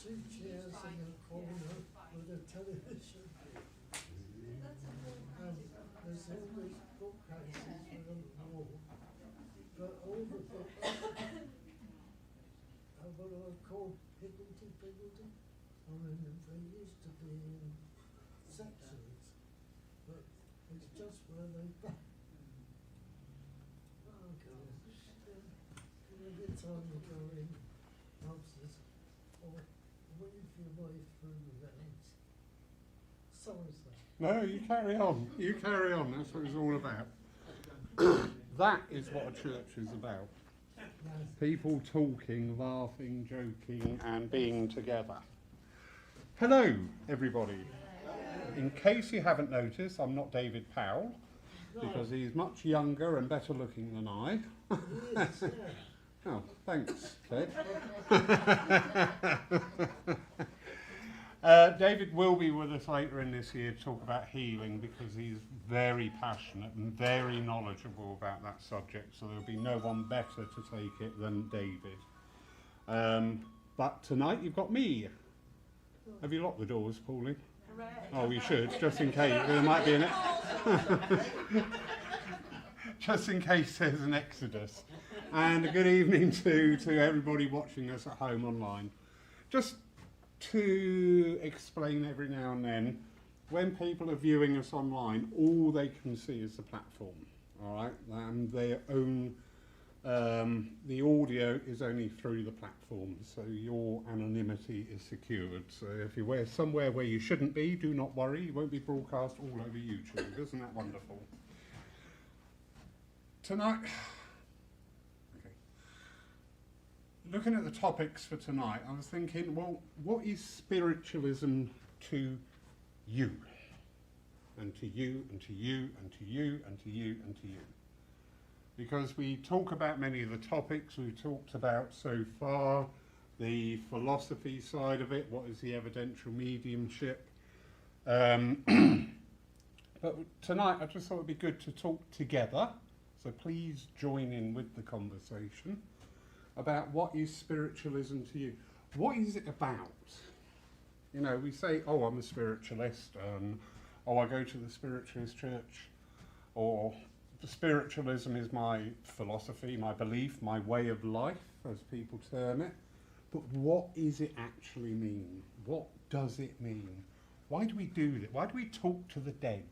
two chairs in a corner with a television. And there's always bookcases around the wall. But all the books are what I call higgledy-piggledy. I mean, they used to be in sections, but it's just where they go. Oh, God. Every time you go in houses, or weave your way through the lanes. Sorry, sir. No, you carry on. You carry on. That's what it's all about. That is what a church is about. People talking, laughing, joking, and being together. Hello, everybody. In case you haven't noticed, I'm not David Powell, because he's much younger and better looking than I. Yes, yeah. Oh, thanks, Ted. David will be with us later in this year to talk about healing, because he's very passionate and very knowledgeable about that subject, so there'll be no one better to take it than David. But tonight you've got me. Have you locked the doors, Pauline? Correct. Oh, you should, just in case. There might be an just in case there's an exodus. And a good evening to everybody watching us at home online. Just to explain every now and then, when people are viewing us online, all they can see is the platform, all right? And their own, the audio is only through the platform, so your anonymity is secured. So if you're somewhere where you shouldn't be, do not worry, you won't be broadcast all over YouTube. Isn't that wonderful? Tonight, okay. Looking at the topics for tonight, I was thinking, well, what is spiritualism to you? And to you, and to you, and to you, and to you, and to you. Because we talk about many of the topics we've talked about so far, the philosophy side of it, what is the evidential mediumship. But tonight I just thought it'd be good to talk together, so please join in with the conversation about what is spiritualism to you. What is it about? You know, we say, oh, I'm a spiritualist, oh, I go to the spiritualist church, or spiritualism is my philosophy, my belief, my way of life, as people term it. But what does it actually mean? What does it mean? Why do we do that? Why do we talk to the dead?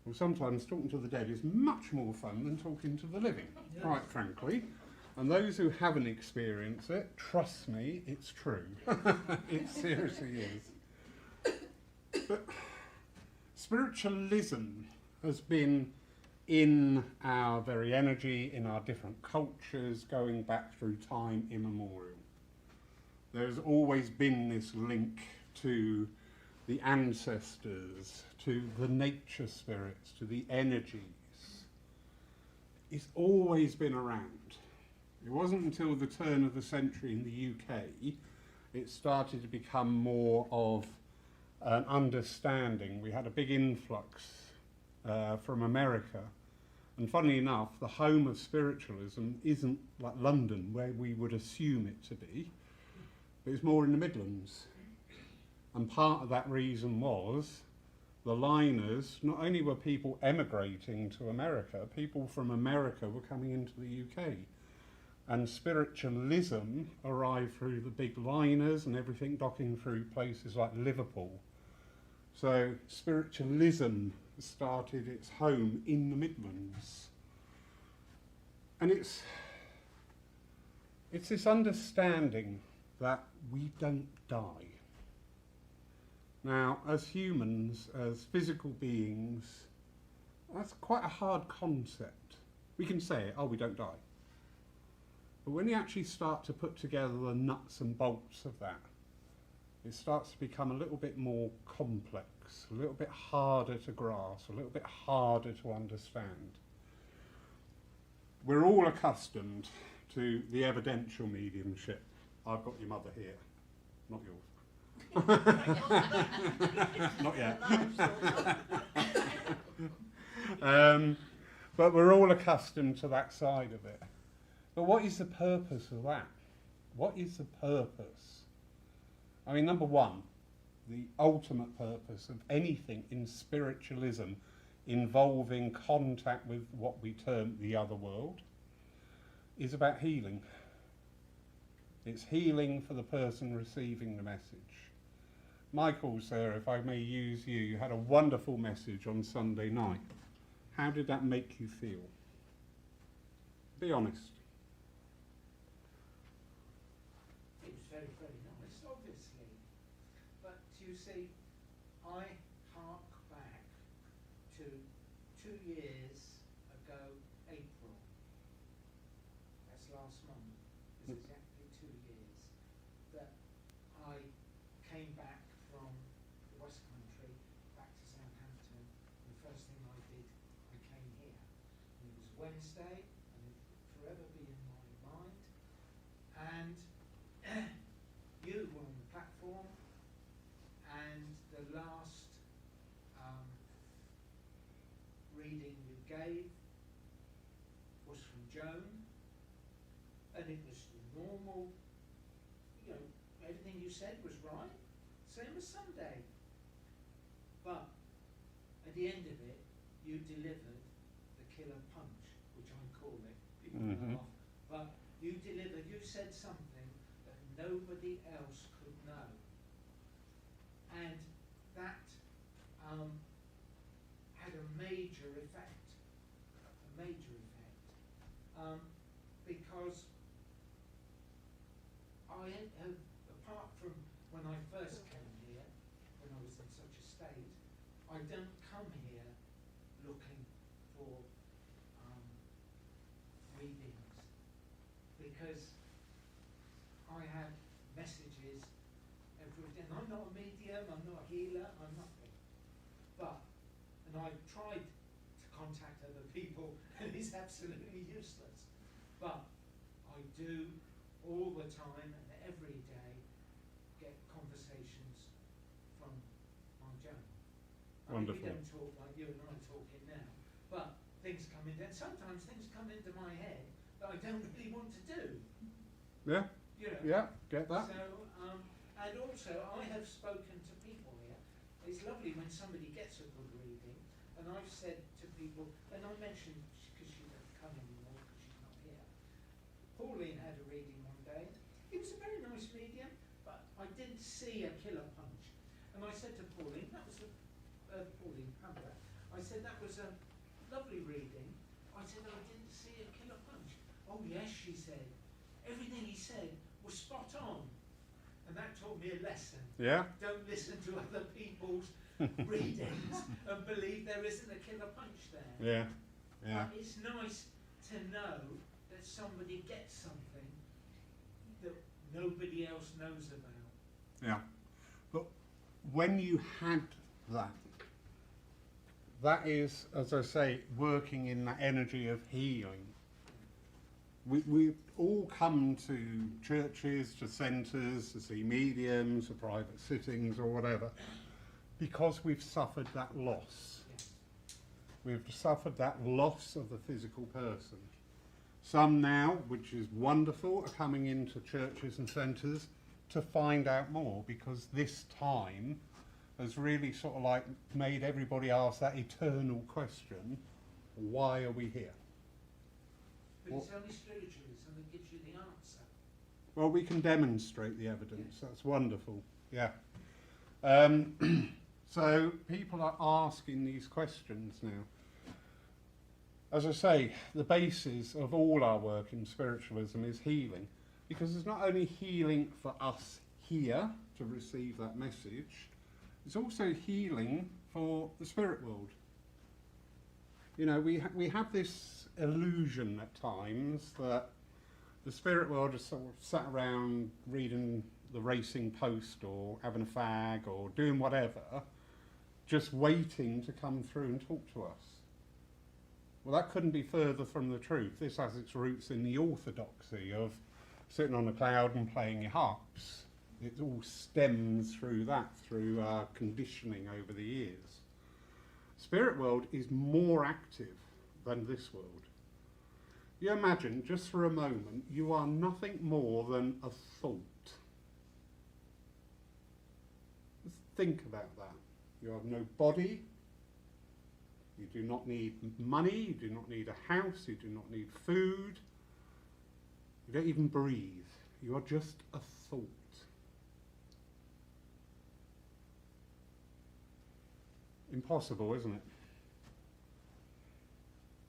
Well, sometimes talking to the dead is much more fun than talking to the living, yes, quite frankly. And those who haven't experienced it, trust me, it's true. It seriously is. But spiritualism has been in our very energy, in our different cultures, going back through time immemorial. There's always been this link to the ancestors, to the nature spirits, to the energies. It's always been around. It wasn't until the turn of the century in the UK it started to become more of an understanding. We had a big influx from America, and funnily enough, the home of spiritualism isn't like London, where we would assume it to be, but it's more in the Midlands. And part of that reason was the liners, not only were people emigrating to America, people from America were coming into the UK. And spiritualism arrived through the big liners and everything docking through places like Liverpool. So spiritualism started its home in the Midlands. And it's this understanding that we don't die. Now, as humans, as physical beings, that's quite a hard concept. We can say, oh, we don't die. But when you actually start to put together the nuts and bolts of that, it starts to become a little bit more complex, a little bit harder to grasp, a little bit harder to understand. We're all accustomed to the evidential mediumship. I've got your mother here, not yours. Not yet. But we're all accustomed to that side of it. But what is the purpose of that? What is the purpose I mean, number one, the ultimate purpose of anything in spiritualism involving contact with what we term the other world is about healing. It's healing for the person receiving the message. Michael, sir, if I may use you, you had a wonderful message on Sunday night. How did that make you feel? Be honest. It was very, very nice, obviously. But you see, I hark back to 2 years ago, April. That's last month. It's exactly 2 years that I came back from the West Country back to Southampton. And the first thing I did, I came here. And it was Wednesday, and it will forever be in my mind. And you were on the platform, and the last reading you gave was from Joan, and it was the normal, you know, everything you said was right, same as Sunday. But at the end of it, you delivered the killer punch, which I call it. People laugh. But you said something that nobody else could know. And that had a major effect. Because I have, apart from when I first came here, when I was in such a state, I don't come here looking for readings, because I have messages every day. And I'm not a medium, I'm not a healer, I'm nothing. But, and I've tried to contact other people, and it's absolutely useless. But I do all the time and every day get conversations from my Joan. I mean, we don't talk like you and I are talking now, but things come in, and sometimes things come into my head that I don't really want to do. Yeah? You know? Yeah, get that. So, and also I have spoken to people here. It's lovely when somebody gets a good reading, and I've said to people, and I mentioned, because she doesn't come anymore because she's not here, Pauline had a reading one day. It was a very nice medium, but I didn't see a killer punch. And I said to Pauline, that was Pauline Pamela, I said that was a lovely reading. I said, I didn't see a killer punch. Oh yes, she said. Everything he said was spot on. And that taught me a lesson. Yeah? Don't listen to other people's readings and believe there isn't a killer punch there. Yeah. Yeah. But it's nice to know that somebody gets something that nobody else knows about. Yeah. But when you had that, that is, as I say, working in that energy of healing. We all come to churches, to centres, to see mediums, or private sittings or whatever, because we've suffered that loss. Yes. We've suffered that loss of the physical person. Some now, which is wonderful, are coming into churches and centres to find out more, because this time has really sort of like made everybody ask that eternal question, why are we here? But it's only spiritualism that gives you the answer. Well, we can demonstrate the evidence. That's wonderful. Yeah. So people are asking these questions now. As I say, the basis of all our work in spiritualism is healing, because it's not only healing for us here to receive that message, it's also healing for the spirit world. You know, we have this illusion at times that the spirit world is sort of sat around reading the Racing Post or having a fag or doing whatever, just waiting to come through and talk to us. Well, that couldn't be further from the truth. This has its roots in the orthodoxy of sitting on a cloud and playing your harps. It all stems through that, through our conditioning over the years. Spirit world is more active than this world. You imagine, just for a moment, you are nothing more than a thought. think about that. You have no body. You do not need money. You do not need a house. You do not need food. You don't even breathe. You are just a thought. Impossible, isn't it?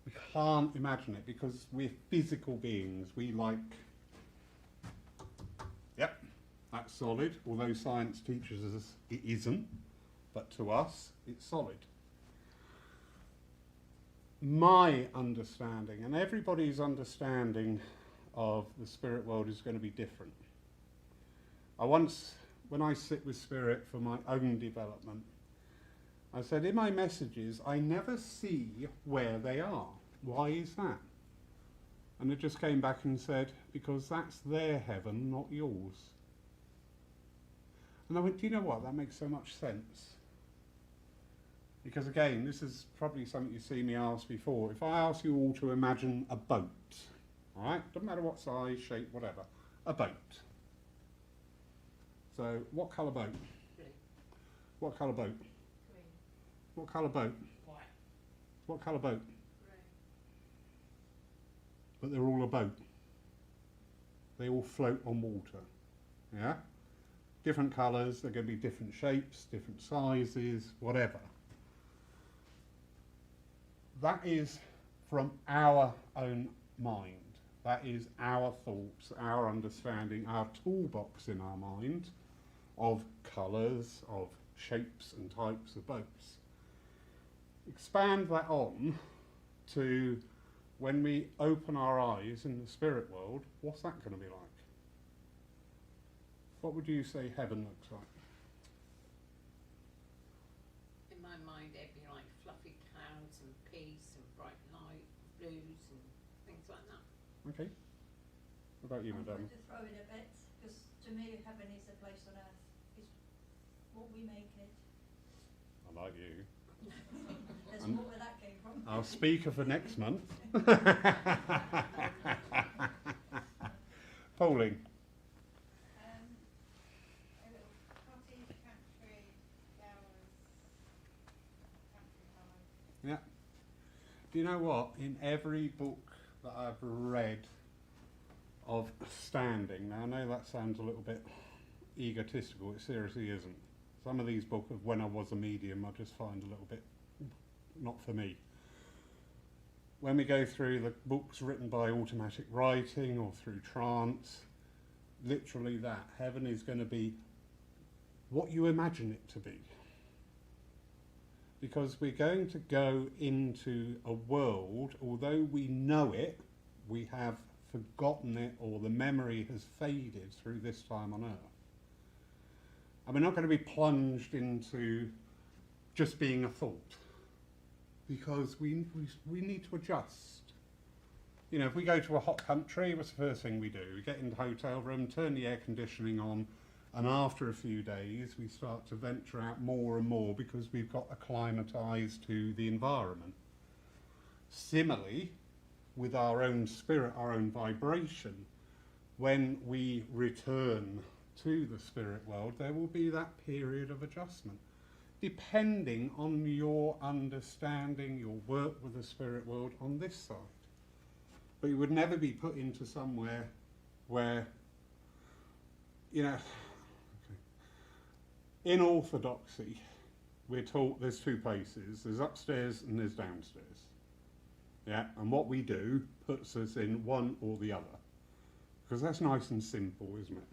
We can't imagine it because we're physical beings. We like, yep, that's solid, although science teaches us it isn't, but to us, it's solid. My understanding, and everybody's understanding of the spirit world is going to be different. When I sit with spirit for my own development, I said in my messages, I never see where they are. Why is that? And it just came back and said, because that's their heaven, not yours. And I went, do you know what? That makes so much sense. Because again, this is probably something you've seen me ask before. If I ask you all to imagine a boat, all right? Doesn't matter what size, shape, whatever. A boat. So, what colour boat? Blue. What colour boat? Green. What colour boat? White. What colour boat? Grey. But they're all a boat. They all float on water. Yeah? Different colours, they're going to be different shapes, different sizes, whatever. That is from our own mind. That is our thoughts, our understanding, our toolbox in our mind of colours, of shapes and types of boats. Expand that on to when we open our eyes in the spirit world, what's that going to be like? What would you say heaven looks like? In my mind, it'd be like fluffy clouds and peace and bright light, blues and things like that. Okay. What about you, I'm madam? going to throw in a bit, because to me heaven is a place on earth. It's what we make it. I like you. There's Um, more where that came from. Our speaker for next month. Pauline. Cottage, country, flowers, countryside. Yeah. Do you know what? In every book that I've read of standing, now I know that sounds a little bit egotistical, it seriously isn't. Some of these books of when I was a medium I just find a little bit not for me. When we go through the books written by automatic writing or through trance, literally that, heaven is going to be what you imagine it to be. Because we're going to go into a world, although we know it, we have forgotten it, or the memory has faded through this time on earth. And we're not going to be plunged into just being a thought, because we need to adjust. You know, if we go to a hot country, what's the first thing we do? We get in the hotel room, turn the air conditioning on, and after a few days we start to venture out more and more because we've got acclimatised to the environment. Similarly, with our own spirit, our own vibration, when we return to the spirit world, there will be that period of adjustment, depending on your understanding, your work with the spirit world on this side. But you would never be put into somewhere where, you know, in orthodoxy, we're taught there's two places. There's upstairs and there's downstairs. Yeah, and what we do puts us in one or the other. Because that's nice and simple, isn't it?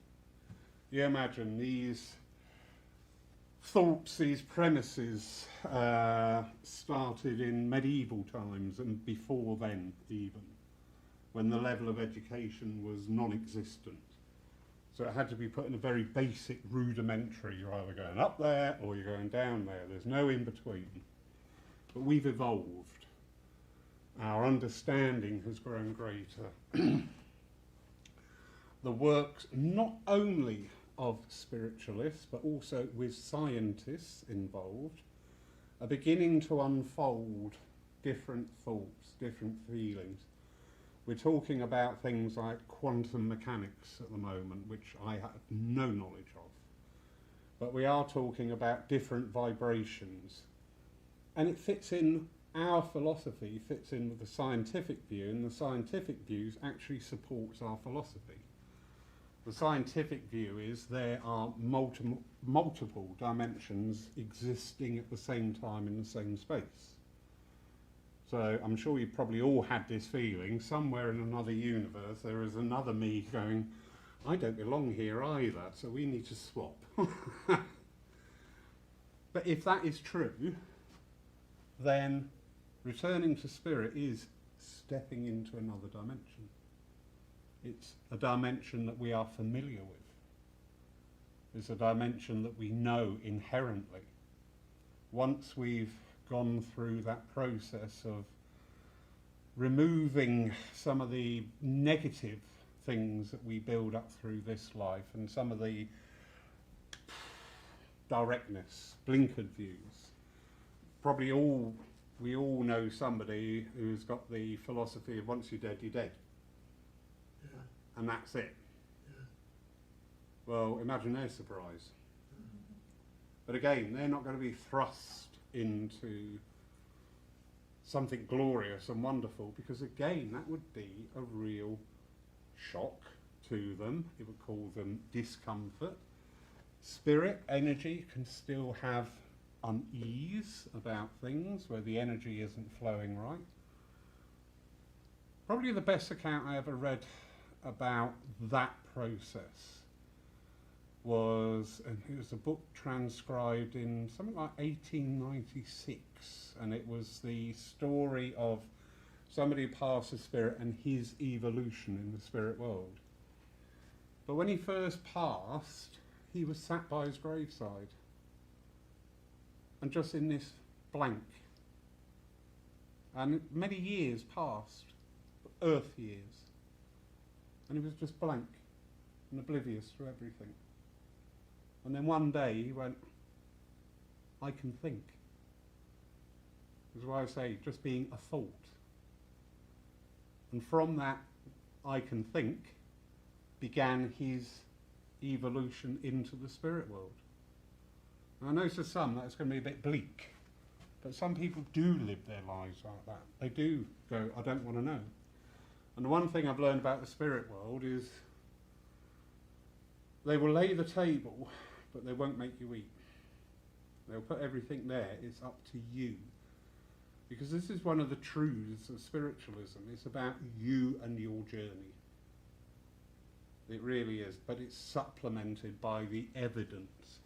You imagine these thoughts, these premises started in medieval times and before then even, when the level of education was non-existent. So it had to be put in a very basic, rudimentary, you're either going up there or you're going down there. There's no in between. But we've evolved. Our understanding has grown greater. The works not only of spiritualists, but also with scientists involved, are beginning to unfold different thoughts, different feelings. We're talking about things like quantum mechanics at the moment, which I have no knowledge of. but we are talking about different vibrations. And it fits in, our philosophy fits in with the scientific view, and the scientific view actually supports our philosophy. The scientific view is there are multiple dimensions existing at the same time in the same space. So I'm sure you probably all had this feeling, somewhere in another universe there is another me going, I don't belong here either, so we need to swap. But if that is true, then returning to spirit is stepping into another dimension. It's a dimension that we are familiar with. It's a dimension that we know inherently. Once we've gone through that process of removing some of the negative things that we build up through this life and some of the directness, blinkered views. Probably we all know somebody who's got the philosophy of once you're dead, you're dead. Yeah. And that's it. Yeah. Well, imagine their surprise. But again, they're not going to be thrust into something glorious and wonderful, because again, that would be a real shock to them. It would cause them discomfort. Spirit energy can still have unease about things where the energy isn't flowing right. Probably the best account I ever read about that process was, and it was a book transcribed in something like 1896, and it was the story of somebody who passed the spirit and his evolution in the spirit world. But when he first passed, he was sat by his graveside, and just in this blank. And many years passed, earth years, and he was just blank and oblivious to everything. And then one day he went, I can think. That's why I say just being a thought. And from that I can think began his evolution into the spirit world. And I know to some that's going to be a bit bleak, but some people do live their lives like that. They do go, I don't want to know. And the one thing I've learned about the spirit world is they will lay the table, but they won't make you eat. They'll put everything there. It's up to you. Because this is one of the truths of spiritualism. It's about you and your journey. It really is. But it's supplemented by the evidence.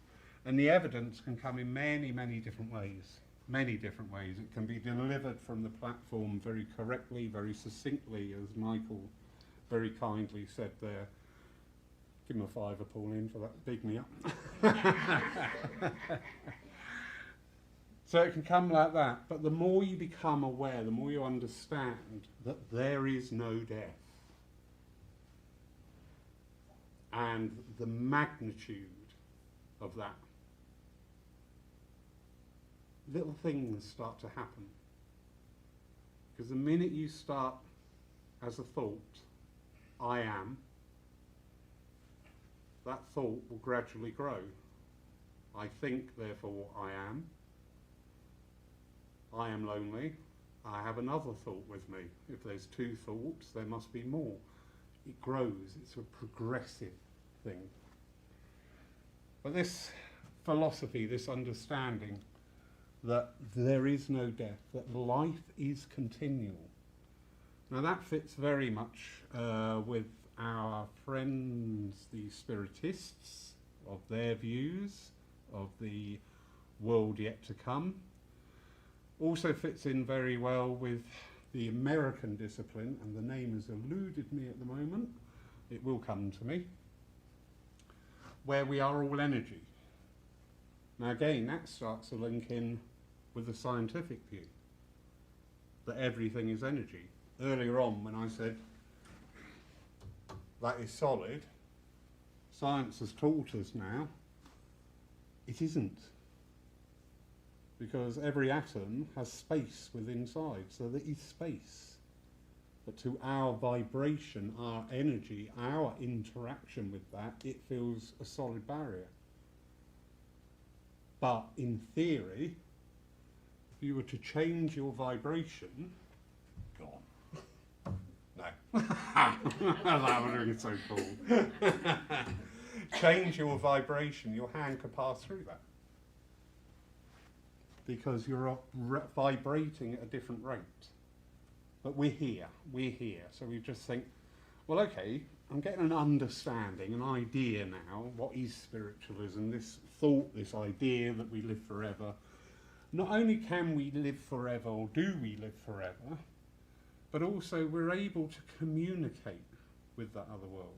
And the evidence can come in many, many different ways. Many different ways. It can be delivered from the platform very correctly, very succinctly, as Michael very kindly said there. Give him a fiver, Pauline, for that. Big me up. So it can come like that. But the more you become aware, the more you understand that there is no death. And the magnitude of that. Little things start to happen. Because the minute you start as a thought, I am, that thought will gradually grow. I think, therefore I am. I am lonely. I have another thought with me. If there's two thoughts, there must be more. It grows. It's a progressive thing. But this philosophy, this understanding that there is no death, that life is continual. Now that fits very much with our friends, the Spiritists, of their views of the world yet to come. Also fits in very well with the American discipline, and the name has eluded me at the moment. It will come to me. Where we are all energy. Now again, that starts to link in with the scientific view, that everything is energy. Earlier on, when I said that is solid, science has taught us now it isn't. Because every atom has space within inside, so there is space. But to our vibration, our energy, our interaction with that, it feels a solid barrier. But in theory, if you were to change your vibration, gone. No. That would be so cool. Change your vibration, your hand could pass through that. Because you're vibrating at a different rate. But we're here. So we just think, well, okay, I'm getting an understanding, an idea now. What is spiritualism? This thought, this idea that we live forever. Not only can we live forever, or do we live forever, but also we're able to communicate with that other world.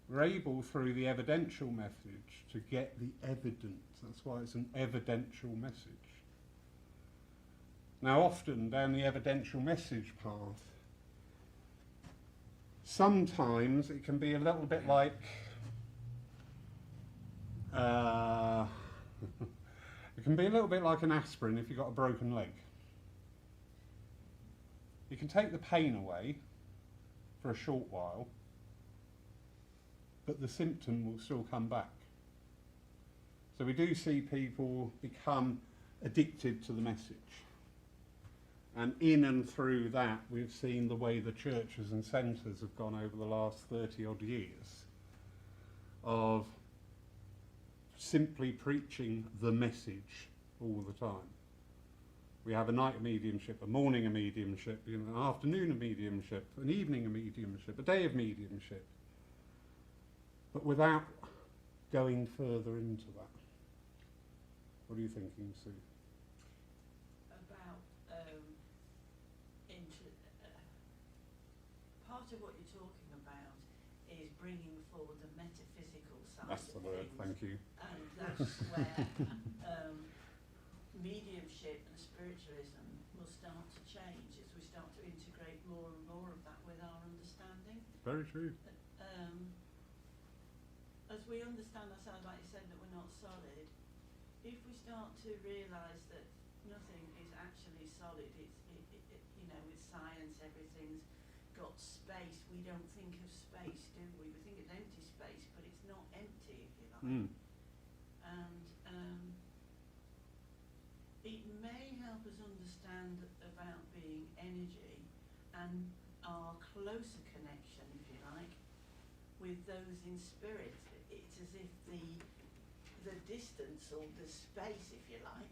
We're able, through the evidential message, to get the evidence. That's why it's an evidential message. Now, often down the evidential message path, sometimes it can be a little bit like it can be a little bit like an aspirin if you've got a broken leg. You can take the pain away for a short while, but the symptom will still come back. So we do see people become addicted to the message. And in and through that, we've seen the way the churches and centres have gone over the last 30 odd years of simply preaching the message all the time. We have a night of mediumship, a morning of mediumship, an afternoon of mediumship, an evening of mediumship, a day of mediumship, but without going further into that. What are you thinking, Sue? About part of what you're talking about is bringing forward the metaphysical side. That's the of word, things. thank you. And that's where mediumship and spiritualism will start to change as we start to integrate more and more of that with our understanding. Very true. As we understand ourselves, like you said, that we're not solid, if we start to realise that nothing is actually solid, it's you know, with science, everything's got space. We don't think of space, do we? We think it's empty space, but it's not empty, if you like. Mm. And it may help us understand about being energy and our closer connection, if you like, with those in spirit. It's as if the distance or the space, if you like,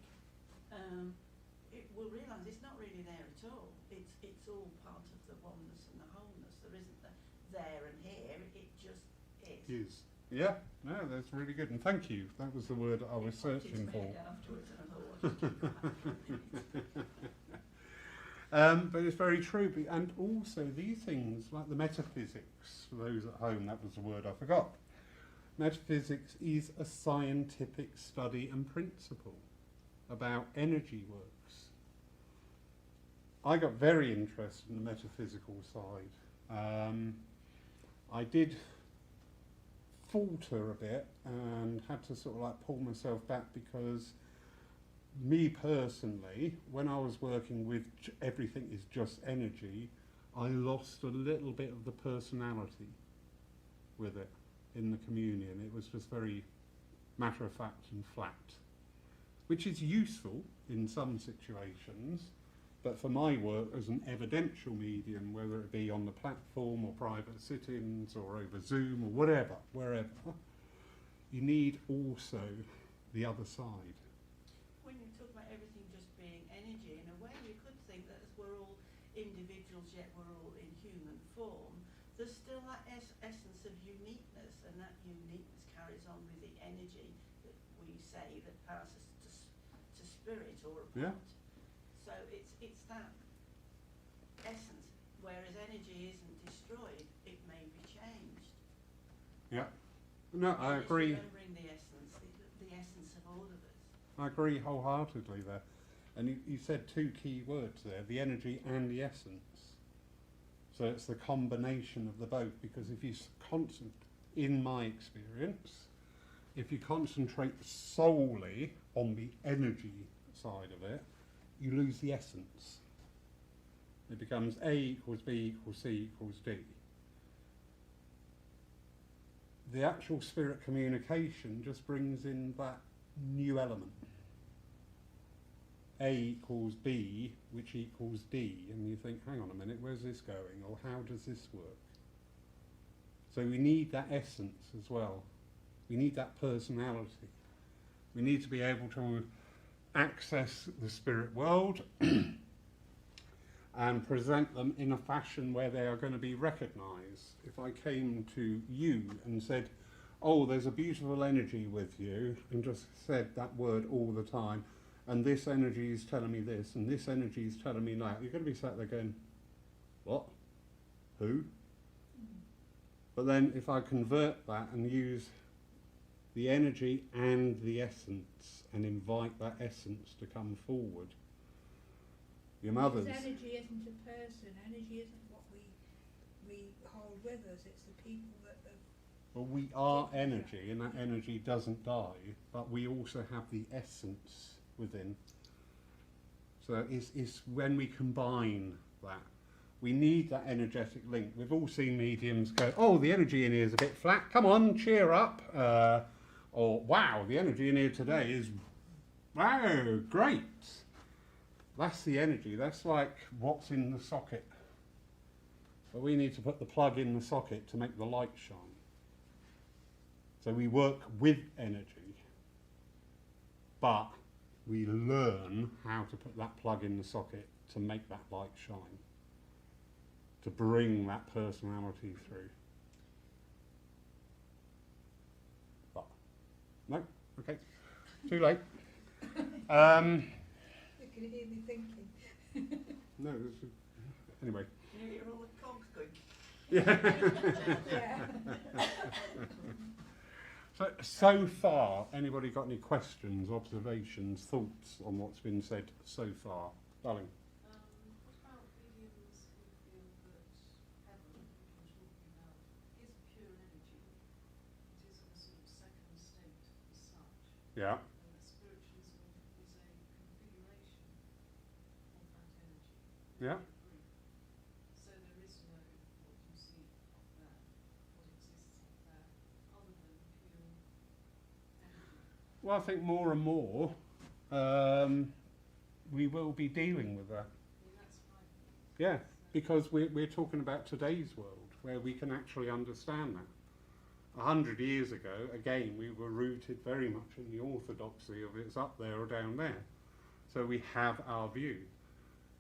we'll realise it's not really there at all. It's all part of the oneness and the wholeness. There isn't the there and here. It just is. Is. Yeah, no, that's really good, and thank you. That was the word I was searching for. Afterwards, and I thought, what did you do? But it's very true, and also these things, like the metaphysics, for those at home, that was the word I forgot. Metaphysics is a scientific study and principle about energy works. I got very interested in the metaphysical side. I did falter a bit and had to sort of like pull myself back, because me personally, when I was working with everything is just energy, I lost a little bit of the personality with it in the communion. It was just very matter of fact and flat, which is useful in some situations, but for my work as an evidential medium, whether it be on the platform or private sit-ins or over Zoom or whatever, wherever, you need also the other side. When you talk about everything just being energy, in a way you could think that as we're all individuals yet we're all in human form, there's still that essence of uniqueness, and that uniqueness carries on with the energy that we say that passes to spirit or a part. Yeah. So it's that essence, whereas energy isn't destroyed, it may be changed. Yeah. No, I It's agree. remembering the essence of all of us. I agree wholeheartedly there. And you said two key words there, the energy and the essence. So it's the combination of the both, because if you in my experience, if you concentrate solely on the energy side of it, you lose the essence. It becomes A equals B equals C equals D. the actual spirit communication just brings in that new element. A equals B, which equals D, and you think, hang on a minute, where's this going, or how does this work? So we need that essence as well. We need that personality. We need to be able to access the spirit world and present them in a fashion where they are going to be recognised. If I came to you and said, oh, there's a beautiful energy with you, and just said that word all the time, and this energy is telling me this, and this energy is telling me that, you're going to be sat there going, what? Who? But then if I convert that and use the energy and the essence and invite that essence to come forward, your mother's... Because energy isn't a person, energy isn't what we hold with us, it's the people that have... Well, we are energy, and that energy doesn't die, but we also have the essence within. So it's when we combine that. We need that energetic link. We've all seen mediums go, oh, the energy in here is a bit flat, come on, cheer up. Or, wow, the energy in here today is, wow, great. That's the energy. That's like what's in the socket. But we need to put the plug in the socket to make the light shine. So we work with energy, but we learn how to put that plug in the socket to make that light shine, to bring that personality through. But, no, okay, too late. You can hear me thinking. No, anyway. You hear all the cogs going. Yeah. Yeah. So far, anybody got any questions, observations, thoughts on what's been said so far? Darling. What about mediums who feel that heaven, which we're talking about, is pure energy? It isn't a sort of second state as such. Yeah. And that spiritualism is a configuration of that energy. Yeah. So there is no what you see up there, what exists up there, other than pure energy. Well, I think more and more we will be dealing with that. That's fine. Yeah, because we're talking about today's world, where we can actually understand that. 100 years ago, again, we were rooted very much in the orthodoxy of it's up there or down there. So we have our view.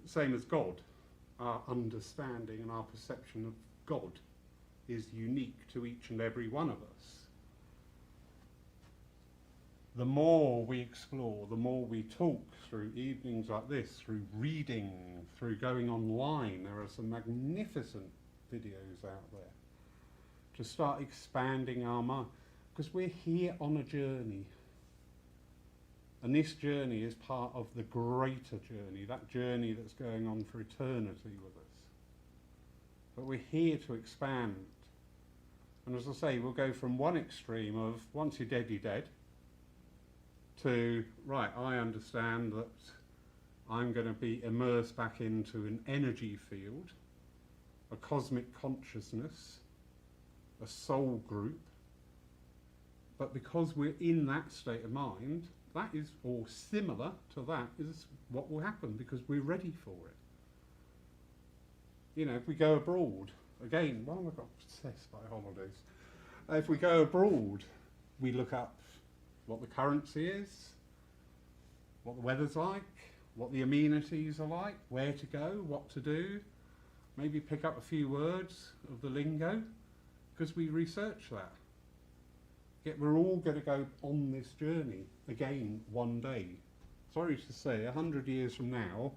Same as God. Our understanding and our perception of God is unique to each and every one of us. The more we explore, the more we talk through evenings like this, through reading, through going online, there are some magnificent videos out there to start expanding our mind, because we're here on a journey, and this journey is part of the greater journey, that journey that's going on for eternity with us. But we're here to expand, and as I say, we'll go from one extreme of once you're dead, to, right, I understand that I'm going to be immersed back into an energy field, a cosmic consciousness, a soul group, but because we're in that state of mind, that is, or similar to that, is what will happen, because we're ready for it. You know, if we go abroad, again, why have I got obsessed by holidays? If we go abroad, we look up what the currency is, what the weather's like, what the amenities are like, where to go, what to do, maybe pick up a few words of the lingo, because we research that. Yet we're all going to go on this journey again one day. Sorry to say, 100 years from now,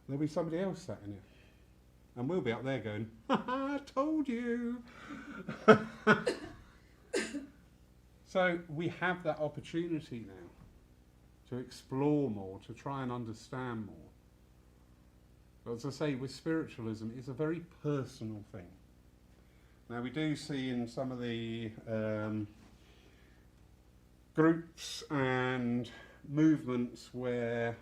there'll be somebody else sat in it. And we'll be up there going, ha ha, told you. So we have that opportunity now to explore more, to try and understand more. But as I say, with spiritualism, it's a very personal thing. Now we do see in some of the groups and movements where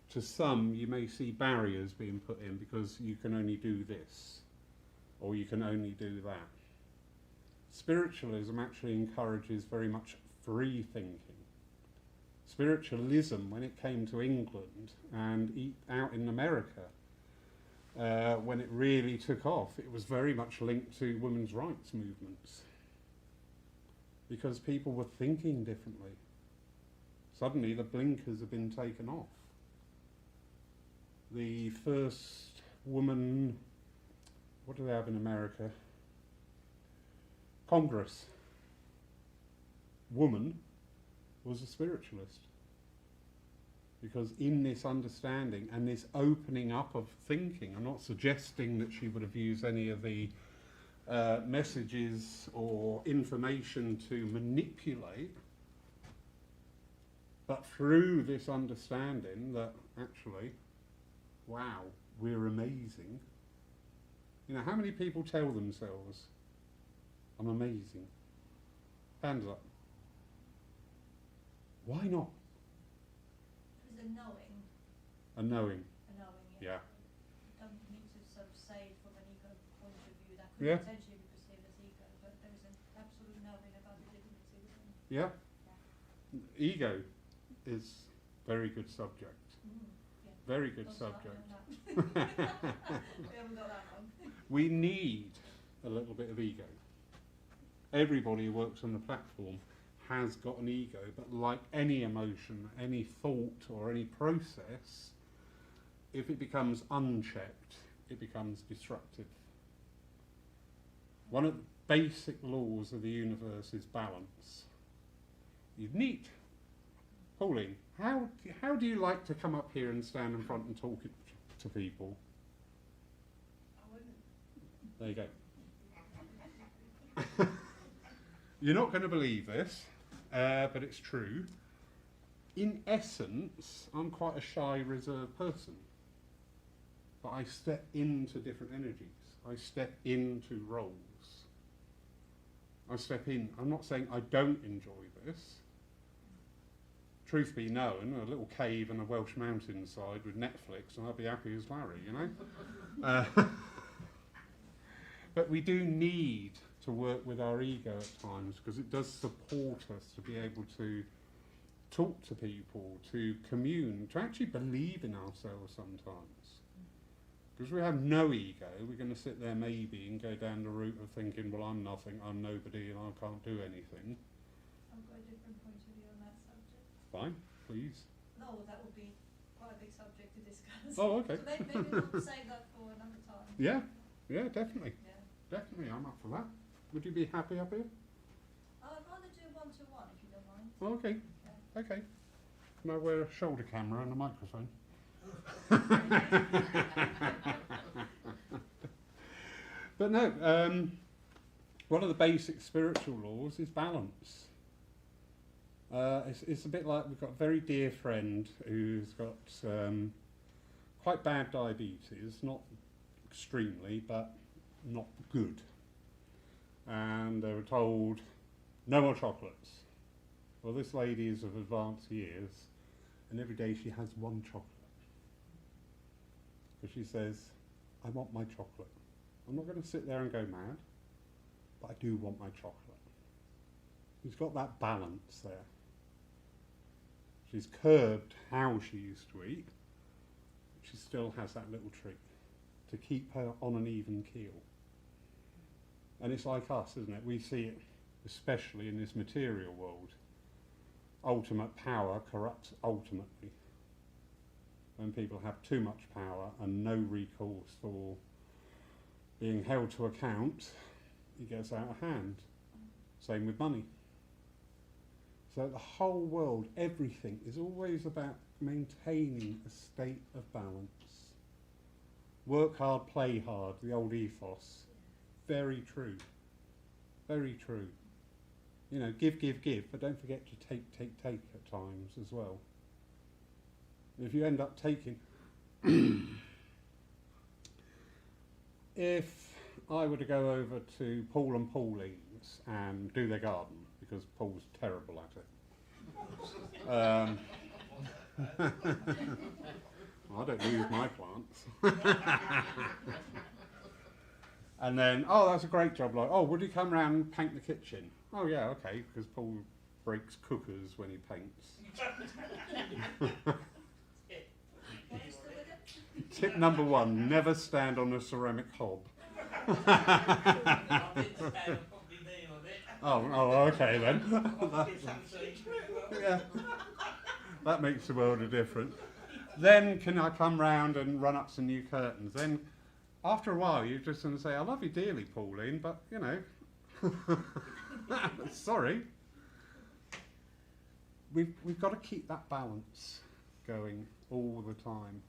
to some you may see barriers being put in because you can only do this or you can only do that. Spiritualism actually encourages very much free thinking. Spiritualism, when it came to England and out in America, when it really took off, it was very much linked to women's rights movements. Because people were thinking differently. Suddenly the blinkers have been taken off. The first woman, what do they have in America? Congress. Woman was a spiritualist. Because in this understanding and this opening up of thinking, I'm not suggesting that she would have used any of the messages or information to manipulate, but through this understanding that actually, wow, we're amazing. You know, how many people tell themselves, I'm amazing? Hands up. Why not? There's a knowing. A knowing. A knowing, Yeah. You don't need to sort of say it from an ego point of view. That could Yeah. potentially be perceived as ego, but there is an absolute knowing about the divinity within. Yeah. Ego is very good subject. Yeah. Very good Don't start subject. on that. We haven't got that one. We need a little bit of ego. Everybody who works on the platform has got an ego, but like any emotion, any thought or any process, if it becomes unchecked, it becomes destructive. One of the basic laws of the universe is balance. Neat. Pauline, how do you like to come up here and stand in front and talk to people? I wouldn't. There you go. You're not going to believe this, but it's true. In essence, I'm quite a shy, reserved person. But I step into different energies. I step into roles. I step in. I'm not saying I don't enjoy this. Truth be known, a little cave in a Welsh mountainside with Netflix, and I'd be happy as Larry, you know? But we do need to work with our ego at times, because it does support us to be able to talk to people, to commune, to actually believe in ourselves sometimes. Because we have no ego, we're going to sit there maybe and go down the route of thinking, well, I'm nothing, I'm nobody, and I can't do anything. I've got a different point of view on that subject. Fine, please. No, that would be quite a big subject to discuss. Oh, okay. So maybe we'll save that for another time. Yeah, yeah, definitely. Yeah. Definitely, I'm up for that. Would you be happy up here? I'd rather do one-to-one if you don't mind. Oh, okay, Yeah. okay. Can I wear a shoulder camera and a microphone? But no, one of the basic spiritual laws is balance. It's a bit like we've got a very dear friend who's got quite bad diabetes, not extremely, but not good. And they were told, no more chocolates. Well, this lady is of advanced years, and every day she has one chocolate. Because she says, I want my chocolate. I'm not going to sit there and go mad, but I do want my chocolate. She's got that balance there. She's curbed how she used to eat. She still has that little trick to keep her on an even keel. And it's like us, isn't it? We see it, especially in this material world. Ultimate power corrupts ultimately. When people have too much power and no recourse for being held to account, it gets out of hand. Same with money. So the whole world, everything is always about maintaining a state of balance. Work hard, play hard, the old ethos. Very true. Very true. You know, give, but don't forget to take at times as well. If you end up taking... If I were to go over to Paul and Pauline's and do their garden, because Paul's terrible at it. I don't lose my plants. And then, oh, that's a great job. Like, oh, would you come round and paint the kitchen? Oh, yeah, okay, because Paul breaks cookers when he paints. Tip number 1, never stand on a ceramic hob. Oh, okay then. Yeah, that makes a world of difference. Then can I come round and run up some new curtains? Then after a while you're just going to say, I love you dearly, Pauline, but you know, sorry. We've got to keep that balance going all the time.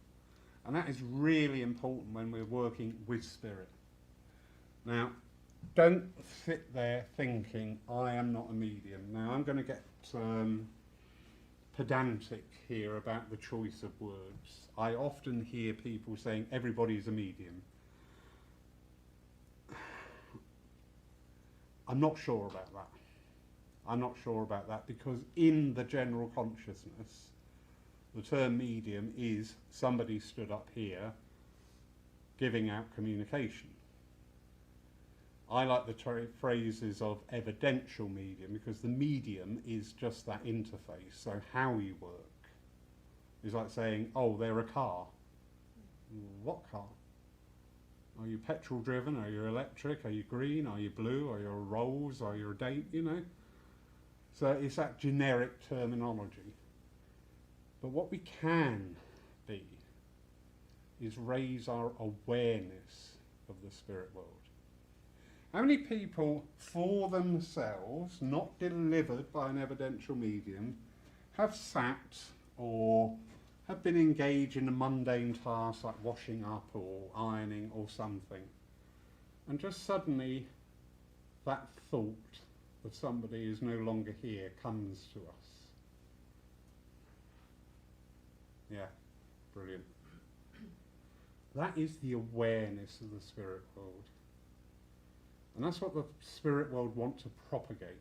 And that is really important when we're working with spirit. Now, don't sit there thinking, I am not a medium. Now, I'm going to get pedantic here about the choice of words. I often hear people saying, everybody's a medium. I'm not sure about that. I'm not sure about that because in the general consciousness, the term medium is somebody stood up here giving out communication. I like the phrases of evidential medium because the medium is just that interface. So how you work is like saying, oh, they're a car. What car? Are you petrol driven? Are you electric? Are you green? Are you blue? Are you a Rolls? Are you a date? You know? So it's that generic terminology. But what we can be is raise our awareness of the spirit world. How many people for themselves, not delivered by an evidential medium, have sat or have been engaged in a mundane task like washing up or ironing or something, and just suddenly that thought that somebody is no longer here comes to us? Yeah, brilliant. That is the awareness of the spirit world. And that's what the spirit world want to propagate.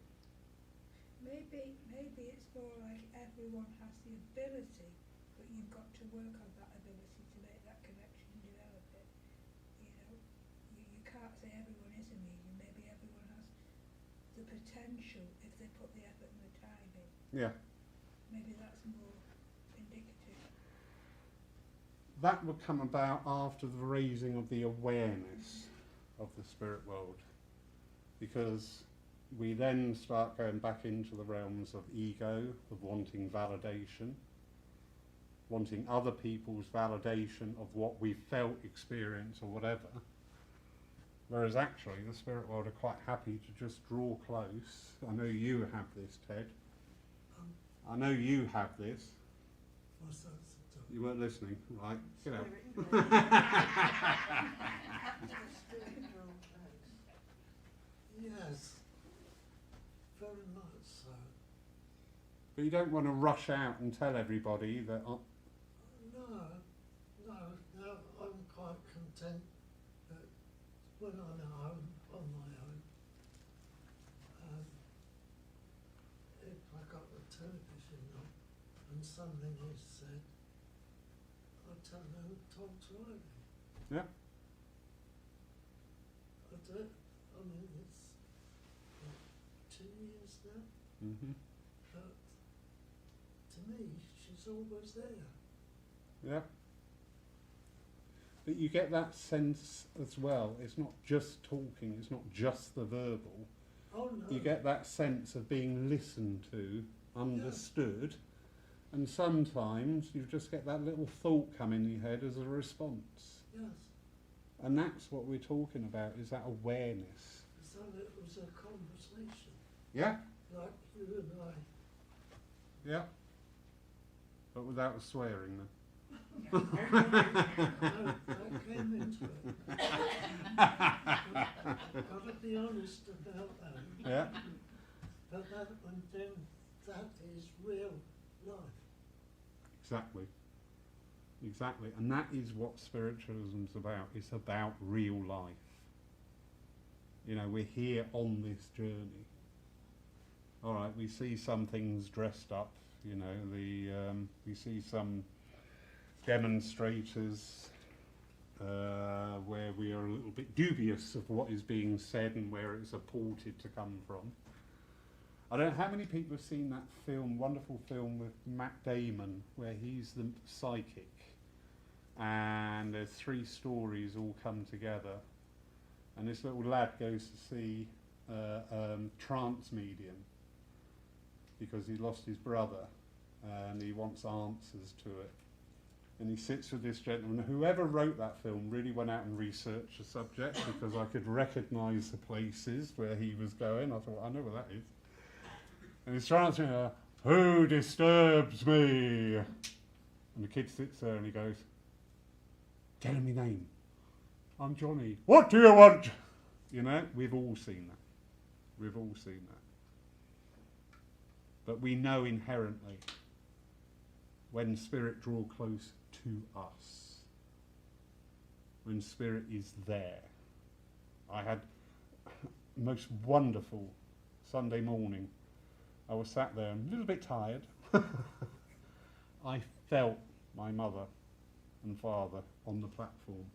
Maybe it's more like everyone has the ability, but you've got to work on that ability to make that connection and develop it. You know, you can't say everyone is a medium. Maybe everyone has the potential if they put the effort and the time in. Yeah. Maybe that's more indicative. That would come about after the raising of the awareness of the spirit world, because we then start going back into the realms of ego, of wanting validation, wanting other people's validation of what we felt, experience or whatever, whereas actually the spirit world are quite happy to just draw close. I know you have this, Ted. I know you have this. What's that? You weren't listening, right? Get out. Yes, very much so. But you don't want to rush out and tell everybody that. No, I'm quite content that when I'm at home, on my own, if I got the television on and something is said, I tell them to talk to Ivy. Yeah. I do it. I mean, it's 2 years now, Mm-hmm. but to me, she's always there. Yeah. But you get that sense as well. It's not just talking, it's not just the verbal. Oh no. You get that sense of being listened to, understood, and sometimes you just get that little thought come in your head as a response. Yes. And that's what we're talking about, is that awareness. So it was a conversation, Yeah? like you and I. Yeah. But without swearing then. No, I came into it. Gotta be honest about that. Yeah. But that, and then that is real life. Exactly. Exactly. And that is what spiritualism's about. It's about real life. You know, we're here on this journey. All right, we see some things dressed up, you know, we see some demonstrators where we are a little bit dubious of what is being said and where it's purported to come from. I don't know how many people have seen that film, wonderful film with Matt Damon, where he's the psychic, and there's 3 stories all come together, and this little lad goes to see trance medium because he lost his brother and he wants answers to it. And he sits with this gentleman. Whoever wrote that film really went out and researched the subject because I could recognise the places where he was going. I thought, I know where that is. And he's answering her, "Who disturbs me?" And the kid sits there and he goes, "Tell him my name. I'm Johnny. What do you want?" You know, we've all seen that. We've all seen that. But we know inherently when spirit draw close to us, when spirit is there. I had the most wonderful Sunday morning. I was sat there, a little bit tired. I felt my mother and father on the platform.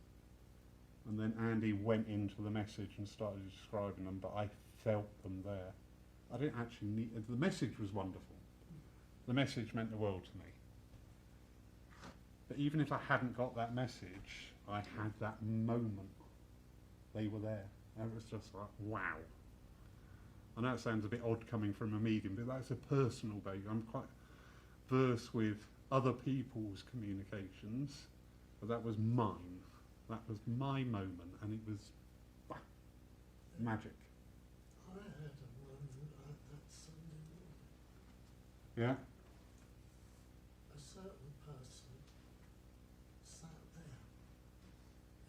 And then Andy went into the message and started describing them, but I felt them there. I didn't actually need... The message was wonderful. The message meant the world to me. But even if I hadn't got that message, I had that moment. They were there. And it was just like, wow. I know it sounds a bit odd coming from a medium, but that's a personal baby. I'm quite versed with other people's communications, but that was mine. That was my moment, and it was magic. I had a moment like that Sunday morning. Yeah? A certain person sat there.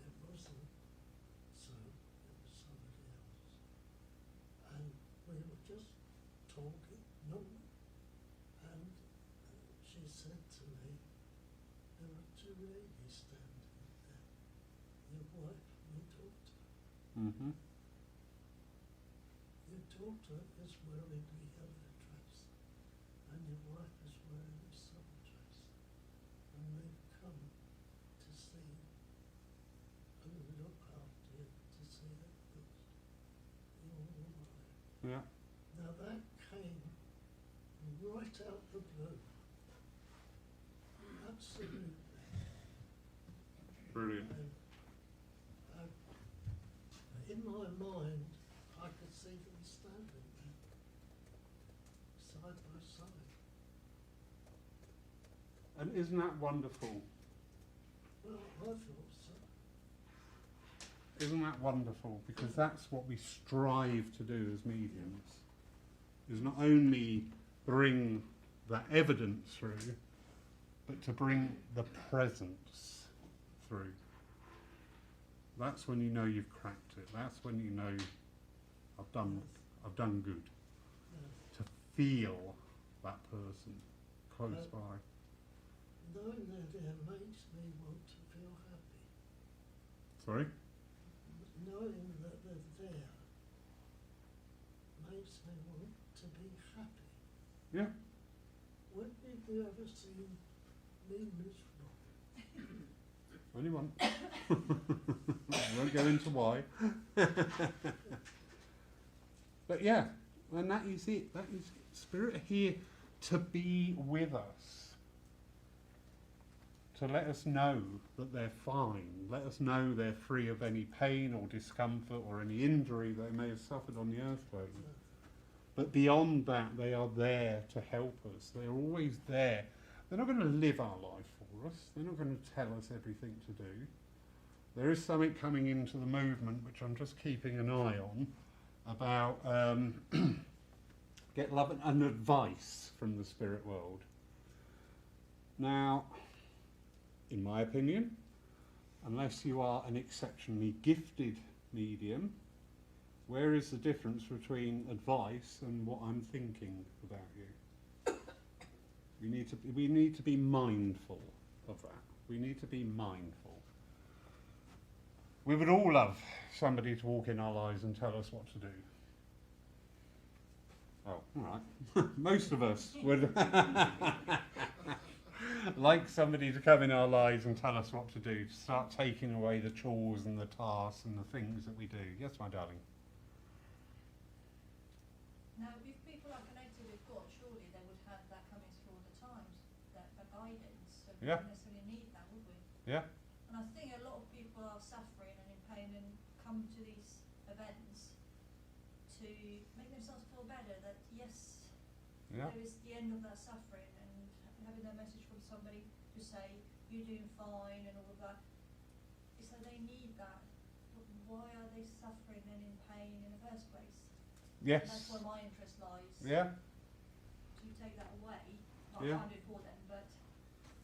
It wasn't Sue, it was somebody else. And we were just talking normal. And she said to me, "There are 2 ladies standing there. Your wife and your daughter. Mm-hmm. Your daughter is wearing a yellow dress, and your wife is wearing a summer dress, and they've come to see and look after you, to see that you're all right." Yeah. Now that came right out the blue. Absolutely. Brilliant. And in my mind, I could see them standing there, side by side. And isn't that wonderful? Well, I thought so. Isn't that wonderful? Because that's what we strive to do as mediums, is not only bring that evidence through, but to bring the presence through. That's when you know you've cracked it. That's when you know I've done good. Yeah. To feel that person close by. Knowing they're there makes me want to feel happy. Sorry? Knowing that they're there makes me want to be happy. Yeah. When have you ever seen me miserable? Only one. I won't go into why. But yeah, and that is it. That is it. Spirit are here to be with us. To let us know that they're fine. Let us know they're free of any pain or discomfort or any injury they may have suffered on the earth plane. But beyond that, they are there to help us. They're always there. They're not going to live our life for us. They're not going to tell us everything to do. There is something coming into the movement, which I'm just keeping an eye on, about get love and advice from the spirit world. Now, in my opinion, unless you are an exceptionally gifted medium, where is the difference between advice and what I'm thinking about you? We need to be mindful of that. We need to be mindful. We would all love somebody to walk in our lives and tell us what to do. Oh, all right. Most of us would. like somebody to come in our lives and tell us what to do, to start taking away the chores and the tasks and the things that we do. Yes, my darling. Now, if people are connected with God, surely they would have that coming through all the times, that guidance. So we Yeah. don't necessarily need that, would we? Yeah. And I think a lot of people are suffering and in pain and come to these events to make themselves feel better that yes, Yeah. there is the end of that suffering, and having a message from somebody to say you're doing fine and all of that. So they need that. But why are they suffering and in pain in the first place? That's Yes. where my interest lies. Yeah. To take that away. Well, Yeah. I can't do it for them, but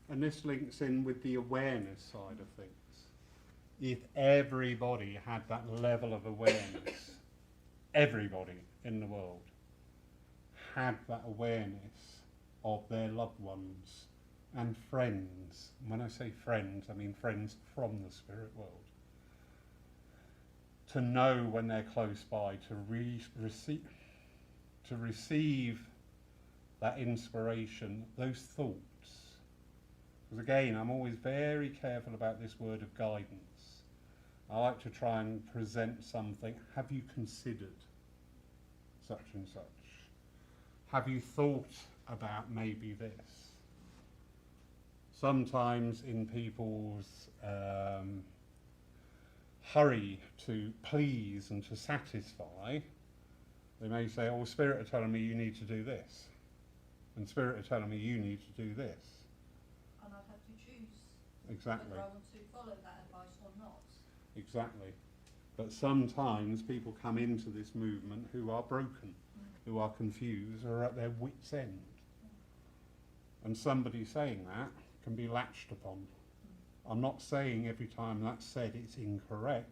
And this links in with the awareness side of things. If everybody had that level of awareness, everybody in the world had that awareness of their loved ones and friends. When I say friends, I mean friends from the spirit world. To know when they're close by, to receive that inspiration, those thoughts. Because again, I'm always very careful about this word of guidance. I like to try and present something. Have you considered such and such? Have you thought about maybe this? Sometimes in people's hurry to please and to satisfy, they may say, oh, Spirit are telling me you need to do this. And Spirit are telling me you need to do this. and I'd have to choose Exactly. whether I want to follow that advice or not. Exactly. But sometimes people come into this movement who are broken, who are confused, or at their wits' end. And somebody saying that can be latched upon. I'm not saying every time that's said it's incorrect.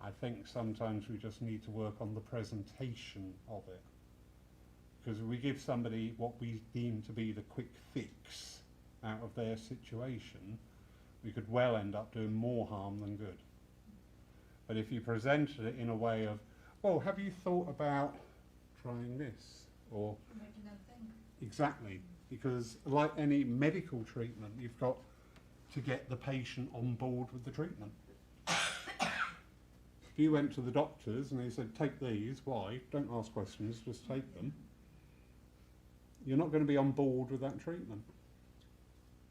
I think sometimes we just need to work on the presentation of it. Because if we give somebody what we deem to be the quick fix out of their situation, we could well end up doing more harm than good. But if you presented it in a way of, well, have you thought about trying this? Or Making them think. exactly, because like any medical treatment, you've got to get the patient on board with the treatment. If you went to the doctors and they said, take these, why? Don't ask questions, just take them. You're not going to be on board with that treatment.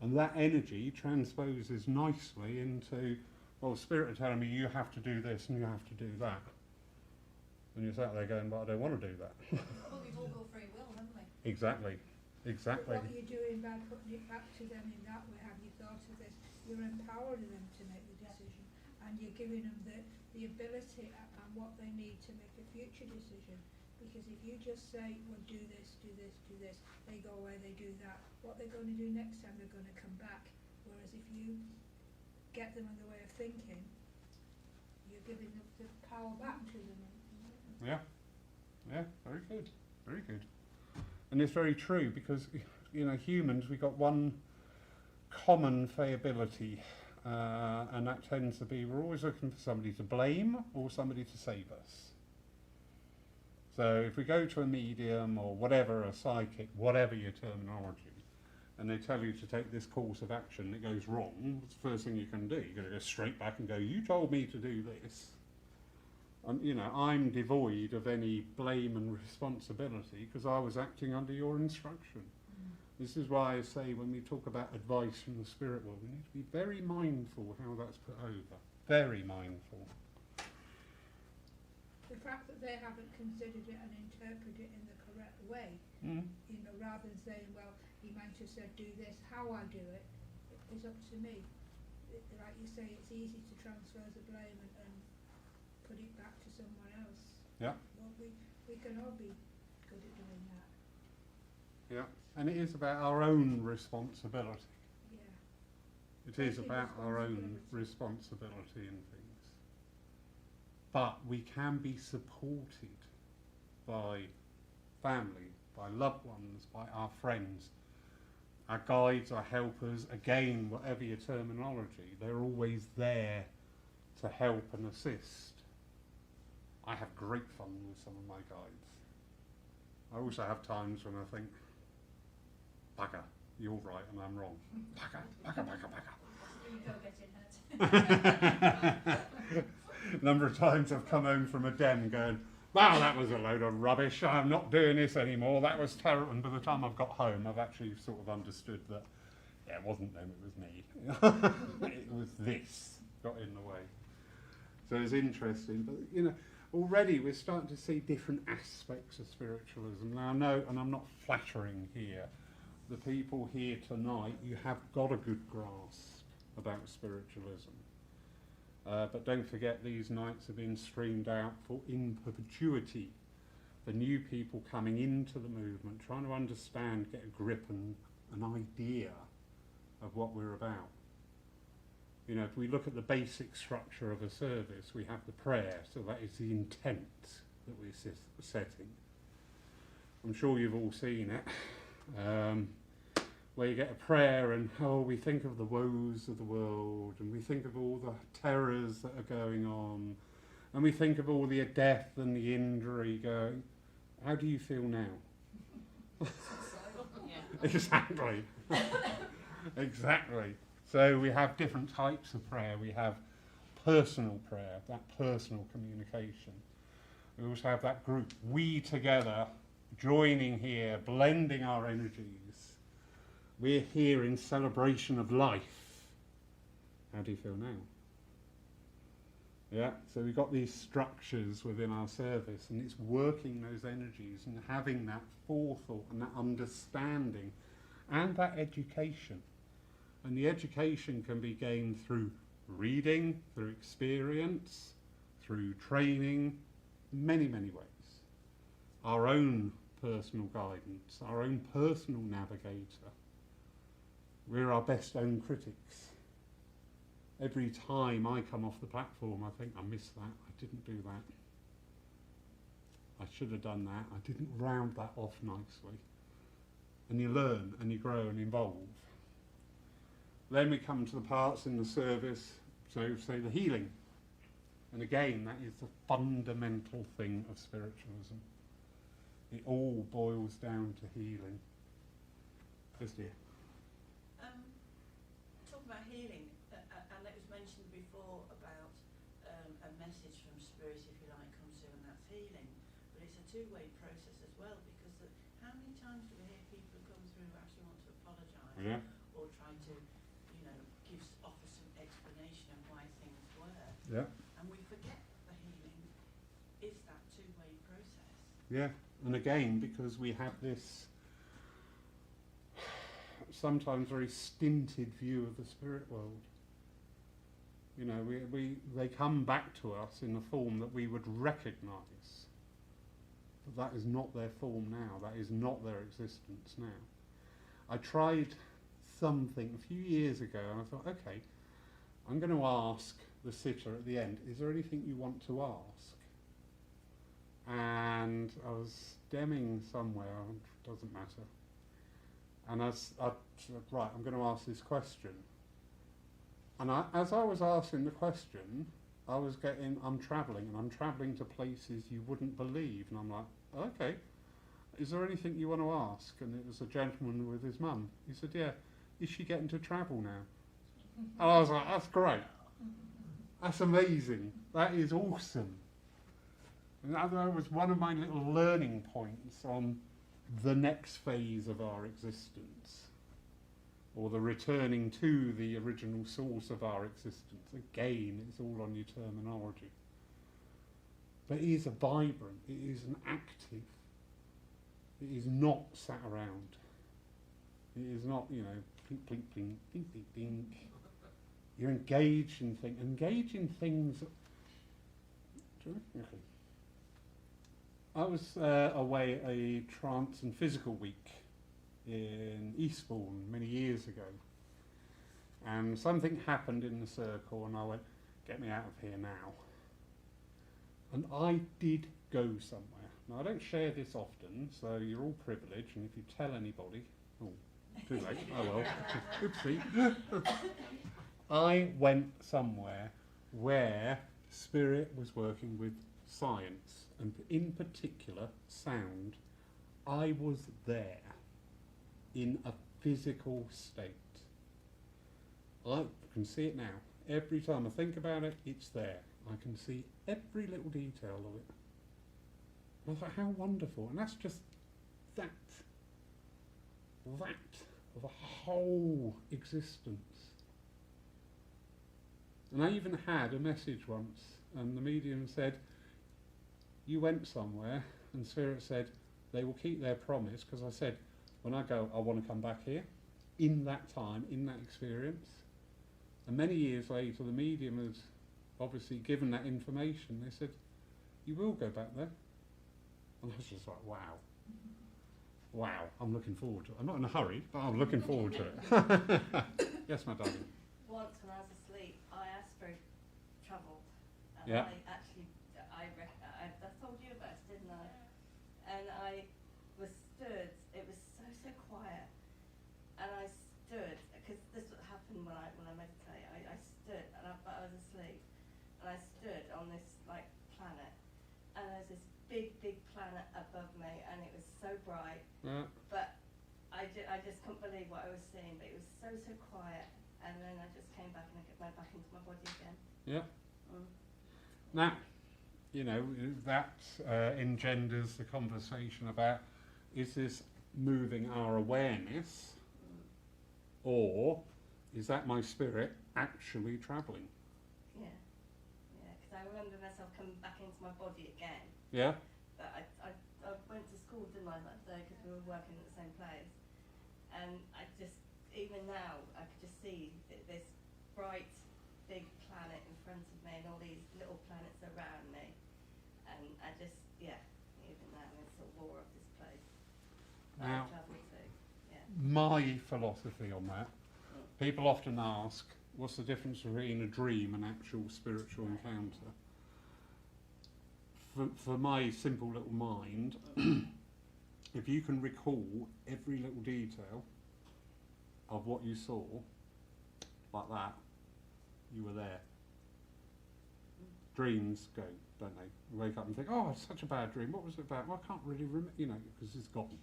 And that energy transposes nicely into, well, Spirit are telling me you have to do this and you have to do that. And you're sat there going, but I don't want to do that. Well, we've all got free will, haven't we? Exactly. Exactly. What you're doing by putting it back to them in that way, have you thought of this? You're empowering them to make the decision, and you're giving them the ability and what they need to make a future decision. Because if you just say, well, do this, do this, do this, they go away, they do that, what they're going to do next time, they're going to come back. Whereas if you get them in the way of thinking, you're giving the power back to them. Yeah. Yeah, very good. Very good. And it's very true because, you know, humans, we've got one common fallibility, and that tends to be we're always looking for somebody to blame or somebody to save us. So if we go to a medium or whatever, a psychic, whatever your terminology, and they tell you to take this course of action that goes wrong, what's the first thing you can do? You're going to go straight back and go, you told me to do this. And, you know, I'm devoid of any blame and responsibility because I was acting under your instruction. This is why I say when we talk about advice from the spirit world, we need to be very mindful how that's put over. Very mindful. The fact that they haven't considered it and interpreted it in the correct way, Mm. you know, rather than saying, well, he might have said do this, how I do it is up to me. Like you say, it's easy to transfer the blame and put it back to someone else. Yeah. Well, we can all be good at doing that. Yeah. And it is about our own responsibility. Yeah. It is Taking about our own responsibility in things. But we can be supported by family, by loved ones, by our friends, our guides, our helpers, again, whatever your terminology, they're always there to help and assist. I have great fun with some of my guides. I also have times when I think, bugger, you're right and I'm wrong. Bugger, bugger, bugger, bugger. You go get in head. Number of times I've come home from a den going, wow, that was a load of rubbish, I'm not doing this anymore, that was terrible. And by the time I've got home, I've actually sort of understood that, yeah, it wasn't them, it was me. It was this got in the way. So it's interesting, but you know, already we're starting to see different aspects of spiritualism. Now I know, and I'm not flattering here, the people here tonight, you have got a good grasp about spiritualism. But don't forget, these nights are being streamed out for in perpetuity, for new people coming into the movement, trying to understand, get a grip and an idea of what we're about. You know, if we look at the basic structure of a service, we have the prayer, so that is the intent that we're setting. I'm sure you've all seen it. Where you get a prayer and, oh, we think of the woes of the world, and we think of all the terrors that are going on, and we think of all the death and the injury going. How do you feel now? Exactly. Exactly. So we have different types of prayer. We have personal prayer, that personal communication. We also have that group, we together, joining here, blending our energies. We're here in celebration of life. How do you feel now? Yeah, so we've got these structures within our service, and it's working those energies and having that forethought and that understanding and that education. And the education can be gained through reading, through experience, through training, many, many ways. Our own personal guidance, our own personal navigator. We're our best own critics. Every time I come off the platform, I think, I missed that, I didn't do that. I should have done that, I didn't round that off nicely. And you learn and you grow and evolve. Then we come to the parts in the service, so say the healing. And again, that is the fundamental thing of spiritualism. It all boils down to healing. Yes, dear. Talk about healing, and it was mentioned before about a message from Spirit, if you like, comes through, and that's healing. But it's a two-way process as well, because how many times do we hear people who come through who actually want to apologise, Yeah. or try to, offer some explanation of why things were? Yeah. And we forget the healing is that two-way process. Yeah, and again, because we have this sometimes very stinted view of the spirit world. You know, they come back to us in a form that we would recognise. But that is not their form now. That is not their existence now. I tried something a few years ago, and I thought, okay, I'm going to ask the sitter at the end, is there anything you want to ask? And I was stemming somewhere, it doesn't matter. And I said, right, I'm going to ask this question. And as I was asking the question, I'm travelling, and I'm travelling to places you wouldn't believe. And I'm like, okay, is there anything you want to ask? And it was a gentleman with his mum. He said, yeah, is she getting to travel now? And I was like, that's great. That's amazing. That is awesome. And that was one of my little learning points on the next phase of our existence, or the returning to the original source of our existence. Again, it's all on your terminology. But it is a vibrant, it is an active, it is not sat around. It is not, plink, plink, plink, dink, dink, dink. You're engaged in things. Engage in things. Okay. I was away at a trance and physical week in Eastbourne many years ago, and something happened in the circle, and I went, get me out of here now. And I did go somewhere. Now, I don't share this often, so you're all privileged, and if you tell anybody, too late, oh well, oopsie. I went somewhere where Spirit was working with science, and in particular sound. I was there in a physical state. I can see it now. Every time I think about it, it's there. I can see every little detail of it. And I thought, how wonderful. And that's just that of a whole existence. And I even had a message once, and the medium said, you went somewhere, and Spirit said, they will keep their promise, because I said, when I go, I want to come back here, in that time, in that experience. And many years later, the medium has obviously given that information. They said, you will go back there. And I was just like, wow. Wow, I'm looking forward to it. I'm not in a hurry, but I'm looking forward to it. Yes, my darling. Once when I was asleep, I astro travelled. And Yeah. I told you about it, didn't I? And I was stood, it was so quiet. And I stood, because this would happen when I meditate. I stood, but I was asleep. And I stood on this, like, planet. And there's this big planet above me, and it was so bright. Yeah. But I just couldn't believe what I was seeing, but it was so quiet. And then I just came back and I went back into my body again. Yeah. Mm. Now, you know, that engenders the conversation about, is this moving our awareness, or is that my spirit actually travelling? Yeah, because I remember myself coming back into my body again. Yeah? But I went to school, didn't I, that day, because we were working at the same place. And I just, even now, I could just see this bright, big planet in front of me and all these little planets around me. And I just, yeah, even now, I'm in sort of awe of this place that Now, I travel to. Yeah. my philosophy on that, people often ask, what's the difference between a dream and actual spiritual encounter? For my simple little mind, if you can recall every little detail of what you saw, like that, you were there. Dreams go, don't they? You wake up and think, oh, it's such a bad dream. What was it about? Well, I can't really remember, you know, because it's gone.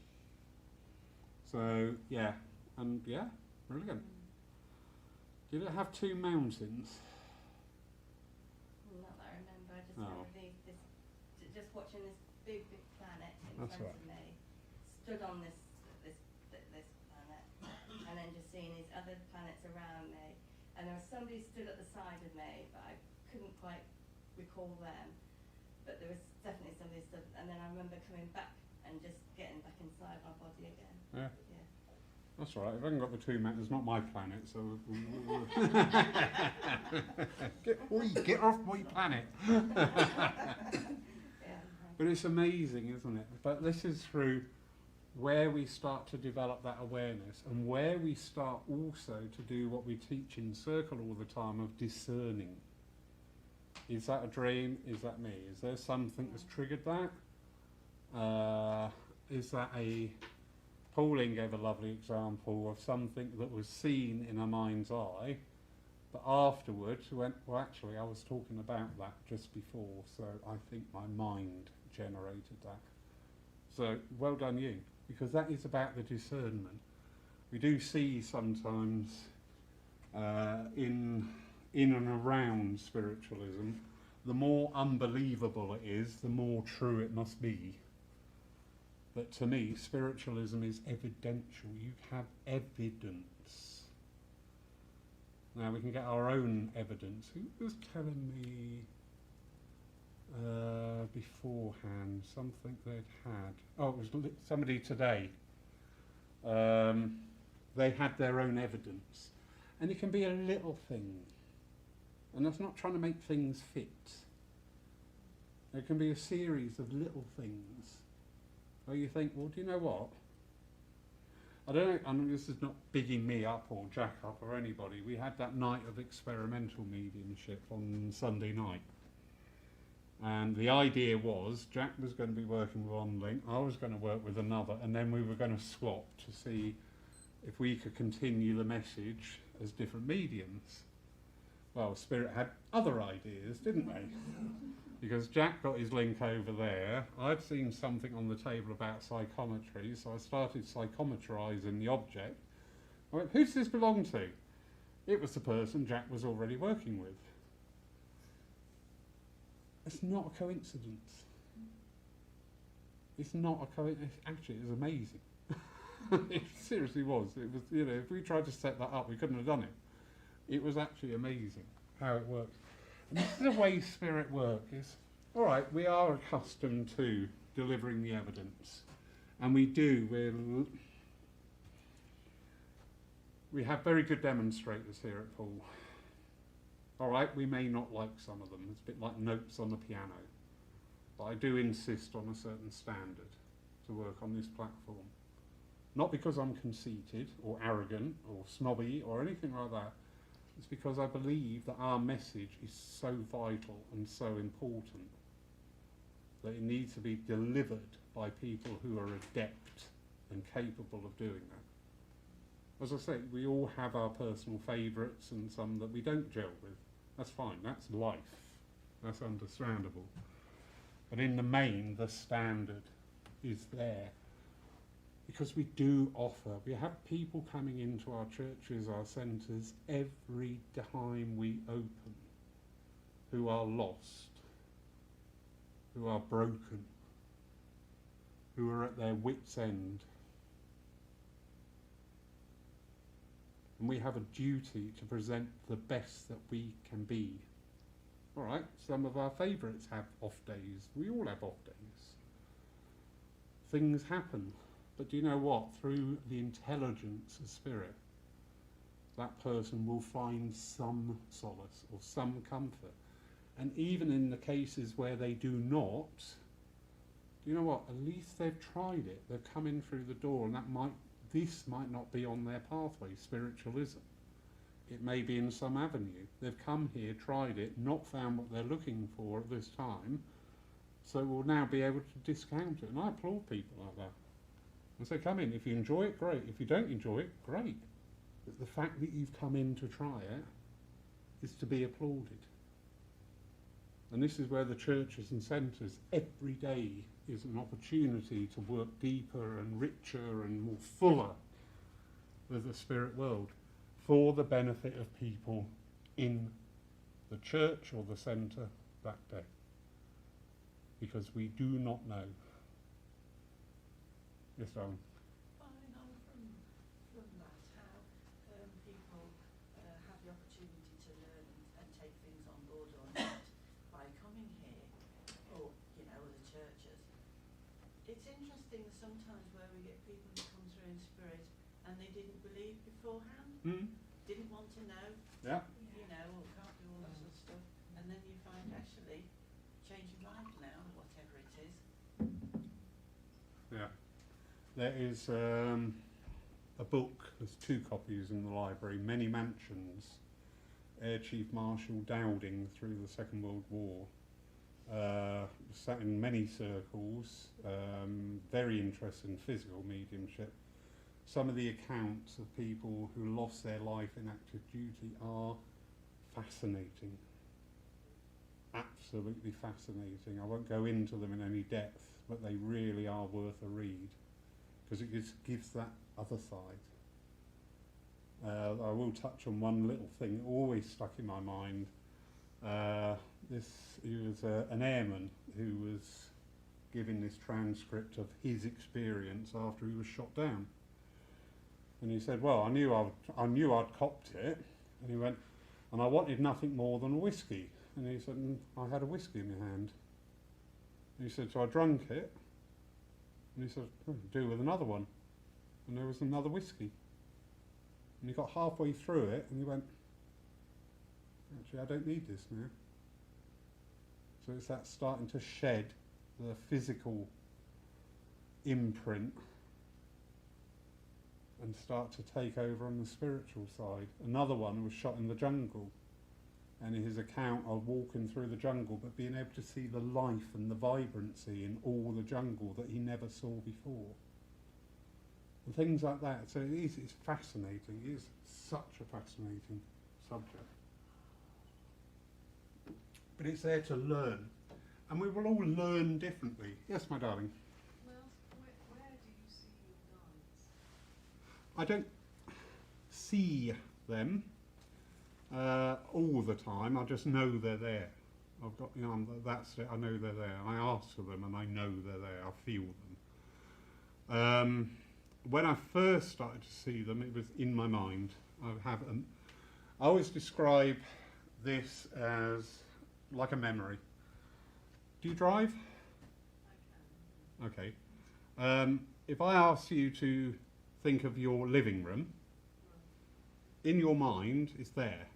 So, yeah, and yeah, brilliant. Did it have two mountains? Not that I remember, I just Oh. remember just watching this big planet in That's front right. of me, stood on this planet, and then just seeing these other planets around me. And there was somebody stood at the side of me, but I couldn't quite recall them. But there was definitely somebody stood, and then I remember coming back and just getting back inside my body again. Yeah. Yeah. That's all right. If I haven't got the two mountains, it's not my planet, so... get off my planet. Yeah. But it's amazing, isn't it? But this is through where we start to develop that awareness, and where we start also to do what we teach in Circle all the time of discerning. Is that a dream? Is that me? Is there something that's triggered that? Is that a... Pauline gave a lovely example of something that was seen in her mind's eye, but afterwards she went, well, actually, I was talking about that just before, so I think my mind generated that. So, well done you, because that is about the discernment. We do see sometimes in and around spiritualism, the more unbelievable it is, the more true it must be. But to me, spiritualism is evidential. You have evidence. Now we can get our own evidence. Who was telling me beforehand something they'd had? Oh, it was somebody today. They had their own evidence. And it can be a little thing. And that's not trying to make things fit. It can be a series of little things. Where you think, well, do you know what? I don't know, I mean, this is not bigging me up or Jack up or anybody. We had that night of experimental mediumship on Sunday night. And the idea was, Jack was going to be working with one link, I was going to work with another, and then we were going to swap to see if we could continue the message as different mediums. Well, Spirit had other ideas, didn't they? Because Jack got his link over there. I'd seen something on the table about psychometry, so I started psychometrising the object, I went, who does this belong to? It was the person Jack was already working with. It's not a coincidence. It's not a coincidence. Actually, it was amazing. It seriously was. It was, you know, if we tried to set that up, we couldn't have done it. It was actually amazing how it works. And this is the way spirit work is. All right, we are accustomed to delivering the evidence. And we do. We have very good demonstrators here at Paul. All right, we may not like some of them. It's a bit like notes on the piano. But I do insist on a certain standard to work on this platform. Not because I'm conceited or arrogant or snobby or anything like that. It's because I believe that our message is so vital and so important that it needs to be delivered by people who are adept and capable of doing that. As I say, we all have our personal favourites and some that we don't gel with. That's fine, that's life. That's understandable. But in the main, the standard is there. Because we do offer, we have people coming into our churches, our centres, every time we open, who are lost, who are broken, who are at their wits' end. And we have a duty to present the best that we can be. All right, some of our favourites have off days. We all have off days. Things happen. But do you know what? Through the intelligence of spirit, that person will find some solace or some comfort. And even in the cases where they do not, do you know what? At least they've tried it. They've come in through the door, and this might not be on their pathway, spiritualism. It may be in some avenue. They've come here, tried it, not found what they're looking for at this time, so we'll now be able to discount it. And I applaud people like that. And so come in. If you enjoy it, great. If you don't enjoy it, great. But the fact that you've come in to try it is to be applauded. And this is where the churches and centres every day is an opportunity to work deeper and richer and more fuller with the spirit world for the benefit of people in the church or the centre that day. Because we do not know. Yes, darling. Following on from that, how people have the opportunity to learn and take things on board or not by coming here, or, you know, other churches. It's interesting sometimes where we get people who come through in spirit and they didn't believe beforehand, didn't want to know, Yeah. you know, or can't do all that sort of stuff, and then you find actually change your life now, whatever it is. Yeah. There is a book, there's 2 copies in the library, Many Mansions, Air Chief Marshal Dowding through the Second World War. Sat in many circles, very interested in physical mediumship. Some of the accounts of people who lost their life in active duty are fascinating. Absolutely fascinating. I won't go into them in any depth, but they really are worth a read. Because it gives that other side. I will touch on one little thing that always stuck in my mind. He was an airman who was giving this transcript of his experience after he was shot down. And he said, well, I knew I'd copped it. And he went, and I wanted nothing more than a whiskey. And he said, I had a whiskey in my hand. And he said, so I drank it. And he said, do with another one. And there was another whiskey. And he got halfway through it and he went, actually, I don't need this now. So it's that starting to shed the physical imprint and start to take over on the spiritual side. Another one was shot in the jungle. And his account of walking through the jungle but being able to see the life and the vibrancy in all the jungle that he never saw before. And things like that. So it's fascinating. It is such a fascinating subject. But it's there to learn. And we will all learn differently. Yes, my darling? Well, where do you see your guides? I don't... see them all the time. I just know they're there. I've got, you know, that's it. I know they're there. I ask for them, and I know they're there. I feel them. When I first started to see them, it was in my mind. I always describe this as like a memory. Do you drive? I can. Okay. If I ask you to think of your living room, in your mind, it's there.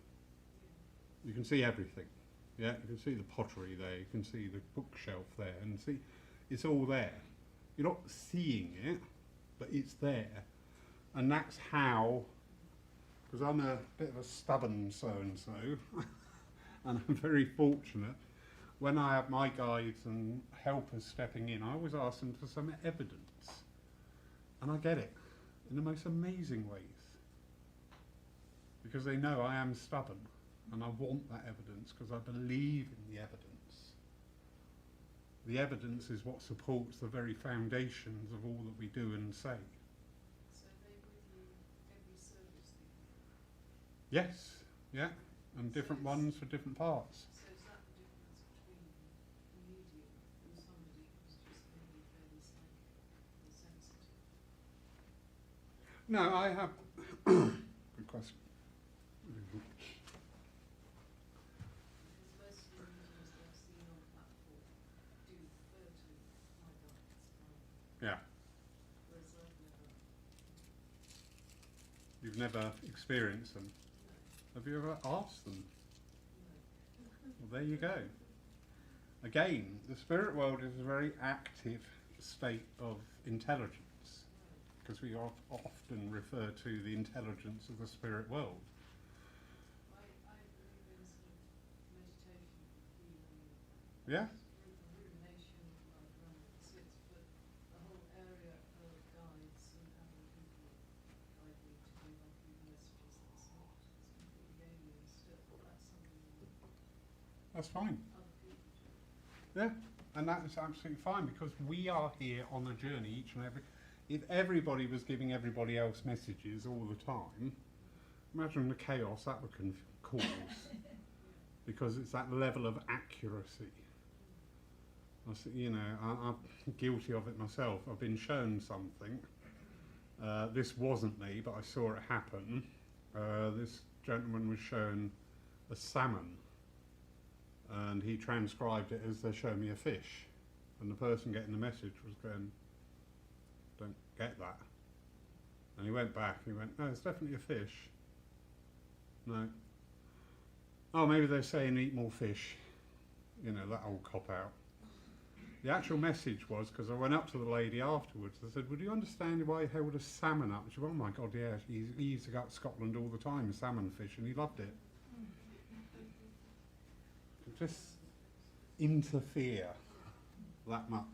You can see everything. Yeah, you can see the pottery there. You can see the bookshelf there, and see, it's all there. You're not seeing it, but it's there, and that's how. Because I'm a bit of a stubborn so-and-so, and I'm very fortunate. When I have my guides and helpers stepping in, I always ask them for some evidence, and I get it in the most amazing ways. Because they know I am stubborn, and I want that evidence because I believe in the evidence. The evidence is what supports the very foundations of all that we do and say. So they with you every service that you do? Yes, yeah, and different ones for different parts. So is that the difference between a medium and somebody who's just maybe fairly psychic or sensitive? No, I have. Good question. Because most of the mediums that I've seen on platform do refer to my guides, Yeah, whereas I've never. you've never experienced them. No, Have you ever asked them? no. Well, there you go. Again, the spirit world is a very active state of intelligence, because we often refer to the intelligence of the spirit world. I believe in sort of meditation, healing, Yeah? rumination, like around it sits, but the whole area of guides and having people guide me to give up even messages that's not, it's completely alien stuff, that's something that That's fine. other people do. Yeah, and that is absolutely fine, because we are here on a journey each and every. If everybody was giving everybody else messages all the time, imagine the chaos that would cause. Because it's that level of accuracy. You know, I'm guilty of it myself. I've been shown something. This wasn't me, but I saw it happen. This gentleman was shown a salmon, and he transcribed it as they show me a fish. And the person getting the message was going, don't get that. And he went back and he went, no, it's definitely a fish. No. Oh, maybe they're saying eat more fish. You know, that old cop-out. The actual message was, because I went up to the lady afterwards, I said, would you understand why he held a salmon up? She went, oh my God, yeah, he used to go up to Scotland all the time, salmon fish, and he loved it. Just interfere that much.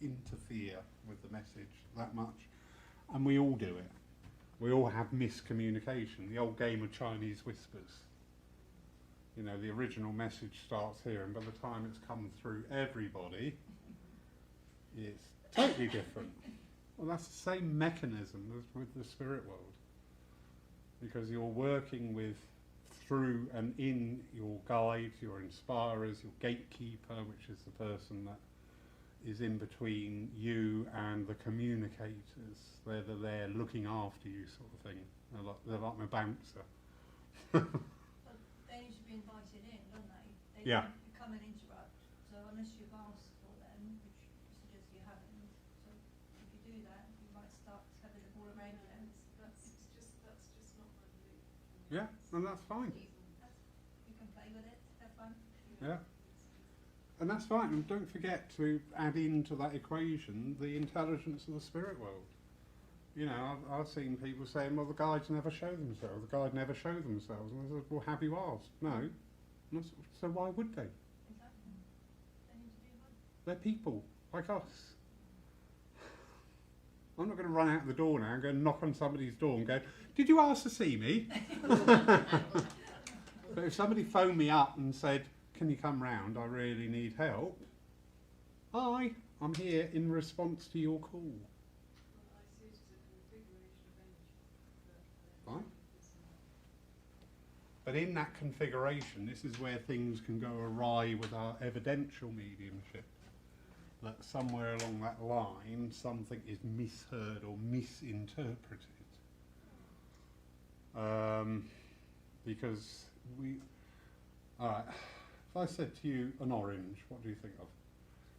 Interfere with the message that much. And we all do it. We all have miscommunication. The old game of Chinese whispers. You know, the original message starts here, and by the time it's come through everybody, it's totally different. Well, that's the same mechanism as with the spirit world. Because you're working with, through and in your guides, your inspirers, your gatekeeper, which is the person that is in between you and the communicators. They're there looking after you, sort of thing. They're like my bouncer. But they need to be invited in, don't they? They Yeah. can't come and interrupt. So unless you've asked for them, which you suggest you haven't, so if you do that, you might start having a ball of ambulance. That's just not my belief. Yeah, and that's fine. You can play with it, have fun. Yeah. And that's fine. And don't forget to add into that equation the intelligence of the spirit world. You know, I've seen people saying, well, the guides never show themselves. The guide never show themselves. And I said, well, have you asked? No. And I said, so why would they? Exactly. They need to be invited. They're people, like us. I'm not going to run out the door now and go and knock on somebody's door and go, did you ask to see me? But if somebody phoned me up and said, can you come round, I really need help. Hi, I'm here in response to your call. Well, I see it as a configuration of energy. That Fine. is an But in that configuration, this is where things can go awry with our evidential mediumship. That somewhere along that line, something is misheard or misinterpreted. Because alright, if I said to you an orange, what do you think of?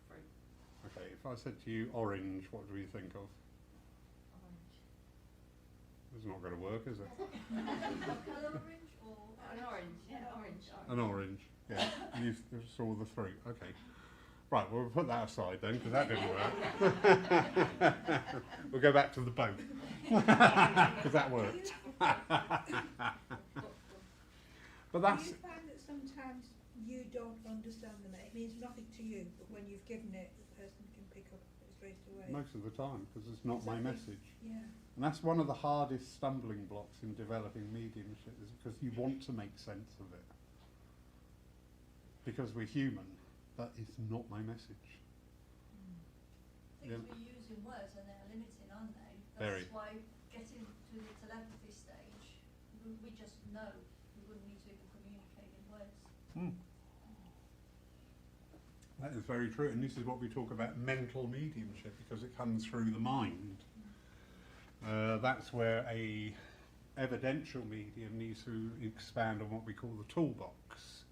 Fruit. Okay, if I said to you orange, what do you think of? Orange. It's not going to work, is it? Colour orange or? An orange, yeah, orange. An orange, yeah. You saw the fruit, okay. Right, well, we'll put that aside then, because that didn't work. We'll go back to the boat, because that worked. But that's... Do you find that sometimes you don't understand the message? It means nothing to you, but when you've given it, the person can pick up it straight away. Most of the time, because it's not my Exactly. message. Yeah. And that's one of the hardest stumbling blocks in developing mediumship, is because you want to make sense of it. Because we're human, that is not my message. Things Yeah. we use in words and they're limiting, aren't they? Very. That's why getting to the telepathy stage, we just know. We wouldn't need to even communicate in words. That is very true, and this is what we talk about mental mediumship, because it comes through the mind. That's where a evidential medium needs to expand on what we call the toolbox.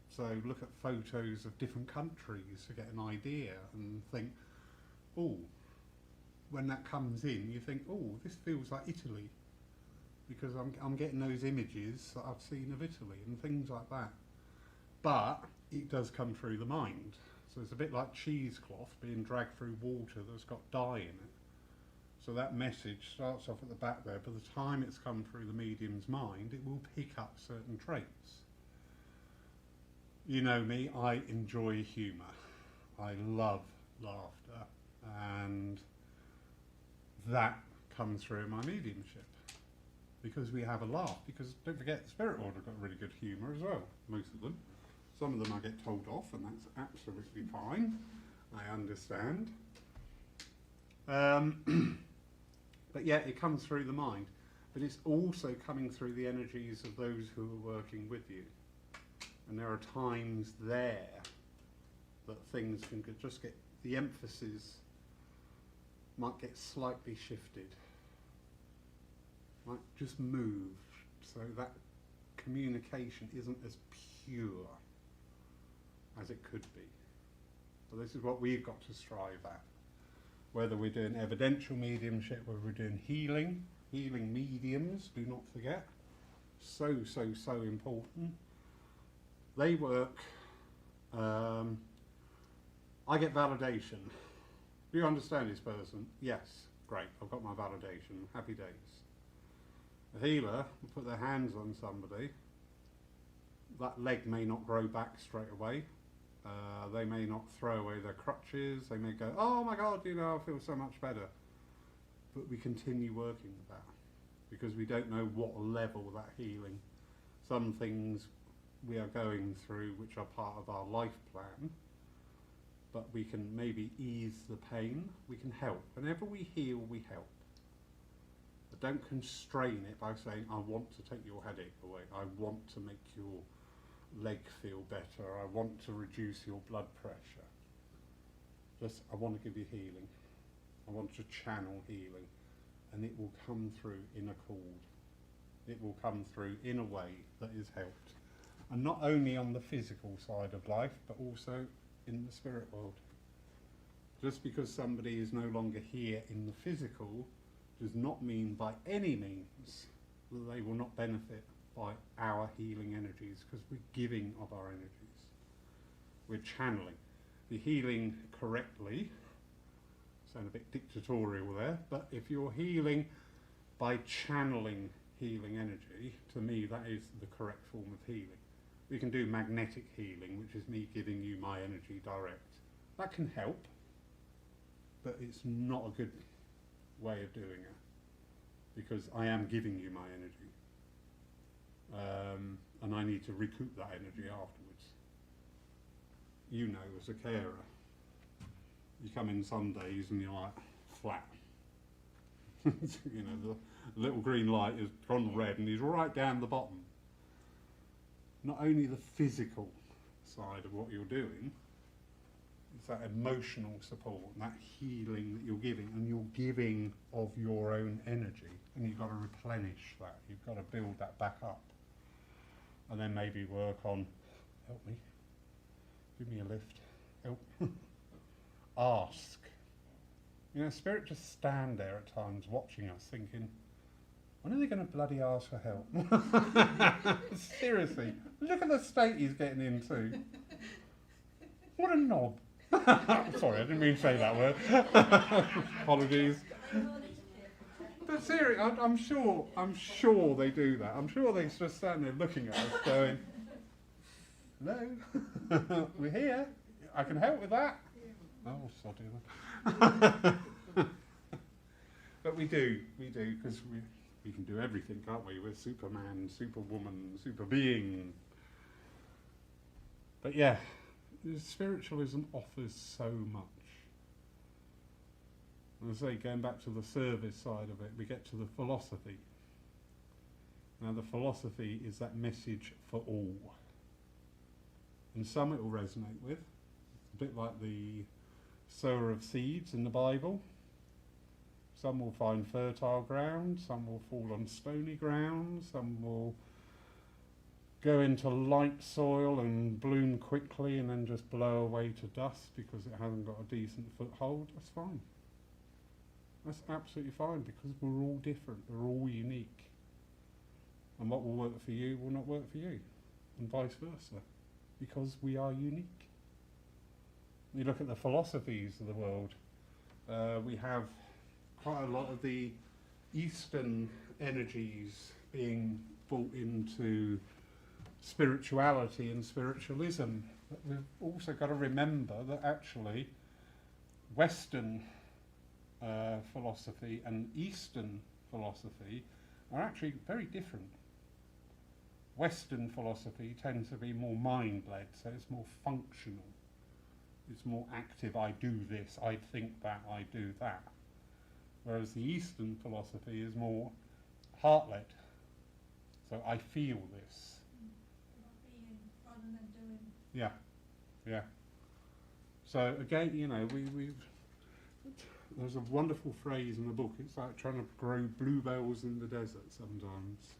So look at photos of different countries to get an idea and think, oh, when that comes in, you think, oh, this feels like Italy, because I'm getting those images that I've seen of Italy and things like that. But it does come through the mind. So it's a bit like cheesecloth being dragged through water that's got dye in it. So that message starts off at the back there. By the time it's come through the medium's mind, it will pick up certain traits. You know me, I enjoy humour. I love laughter. And that comes through my mediumship. Because we have a laugh. Because don't forget, the spirit world have got really good humour as well, most of them. Some of them I get told off, and that's absolutely fine. I understand. But yeah, it comes through the mind. But it's also coming through the energies of those who are working with you. And there are times there that things can just get, the emphasis might get slightly shifted. Might just move, so that communication isn't as pure as it could be. So this is what we've got to strive at. Whether we're doing evidential mediumship, whether we're doing healing mediums, do not forget. So important. They work, I get validation. Do you understand this person? Yes, great, I've got my validation, happy days. A healer will put their hands on somebody, that leg may not grow back straight away. They may not throw away their crutches. They may go, oh my God, you know, I feel so much better. But we continue working with that because we don't know what level that healing. Some things we are going through which are part of our life plan, but we can maybe ease the pain. We can help. Whenever we heal, we help. But don't constrain it by saying, I want to take your headache away. I want to make your leg feel better. I want to reduce your blood pressure. Just, I want to give you healing. I want to channel healing. And it will come through in accord. It will come through in a way that is helped. And not only on the physical side of life, but also in the spirit world. Just because somebody is no longer here in the physical does not mean by any means that they will not benefit by our healing energies, because we're giving of our energies. We're channeling. The healing correctly, sound a bit dictatorial there, but if you're healing by channeling healing energy, to me that is the correct form of healing. We can do magnetic healing, which is me giving you my energy direct. That can help, but it's not a good way of doing it, because I am giving you my energy. And I need to recoup that energy afterwards. You know, as a carer, you come in some days and you're like, flat. You know, the little green light has gone red and he's right down the bottom. not only the physical side of what you're doing, it's that emotional support and that healing that you're giving, and you're giving of your own energy, and you've got to replenish that, you've got to build that back up, and then maybe work on, help me, give me a lift, help, ask. You know, Spirit just stand there at times watching us thinking, when are they going to bloody ask for help? Seriously, look at the state he's getting into. What a knob. Sorry, I didn't mean to say that word. Apologies. But seriously, I'm sure they do that. I'm sure they just stand there looking at us going, hello, we're here. I can help with that. Oh, soddy. But we do, because we can do everything, can't we? We're Superman, Superwoman, super being. But yeah, spiritualism offers so much. As I say, going back to the service side of it, we get to the philosophy. Now the philosophy is that message for all. And some it will resonate with. It's a bit like the sower of seeds in the Bible. Some will find fertile ground, some will fall on stony ground, some will go into light soil and bloom quickly and then just blow away to dust because it hasn't got a decent foothold. That's fine. That's absolutely fine, because we're all different, we're all unique. And what will work for you will not work for you, and vice versa, because we are unique. You look at the philosophies of the world, we have quite a lot of the Eastern energies being brought into spirituality and spiritualism. But we've also got to remember that actually Western philosophy and Eastern philosophy are actually very different. Western philosophy tends to be more mind-led, so it's more functional. It's more active. I do this, I think that, I do that. Whereas the Eastern philosophy is more heart-led. So I feel this. About being rather than doing. Yeah, yeah. So again, you know, there's a wonderful phrase in the book. It's like trying to grow bluebells in the desert sometimes.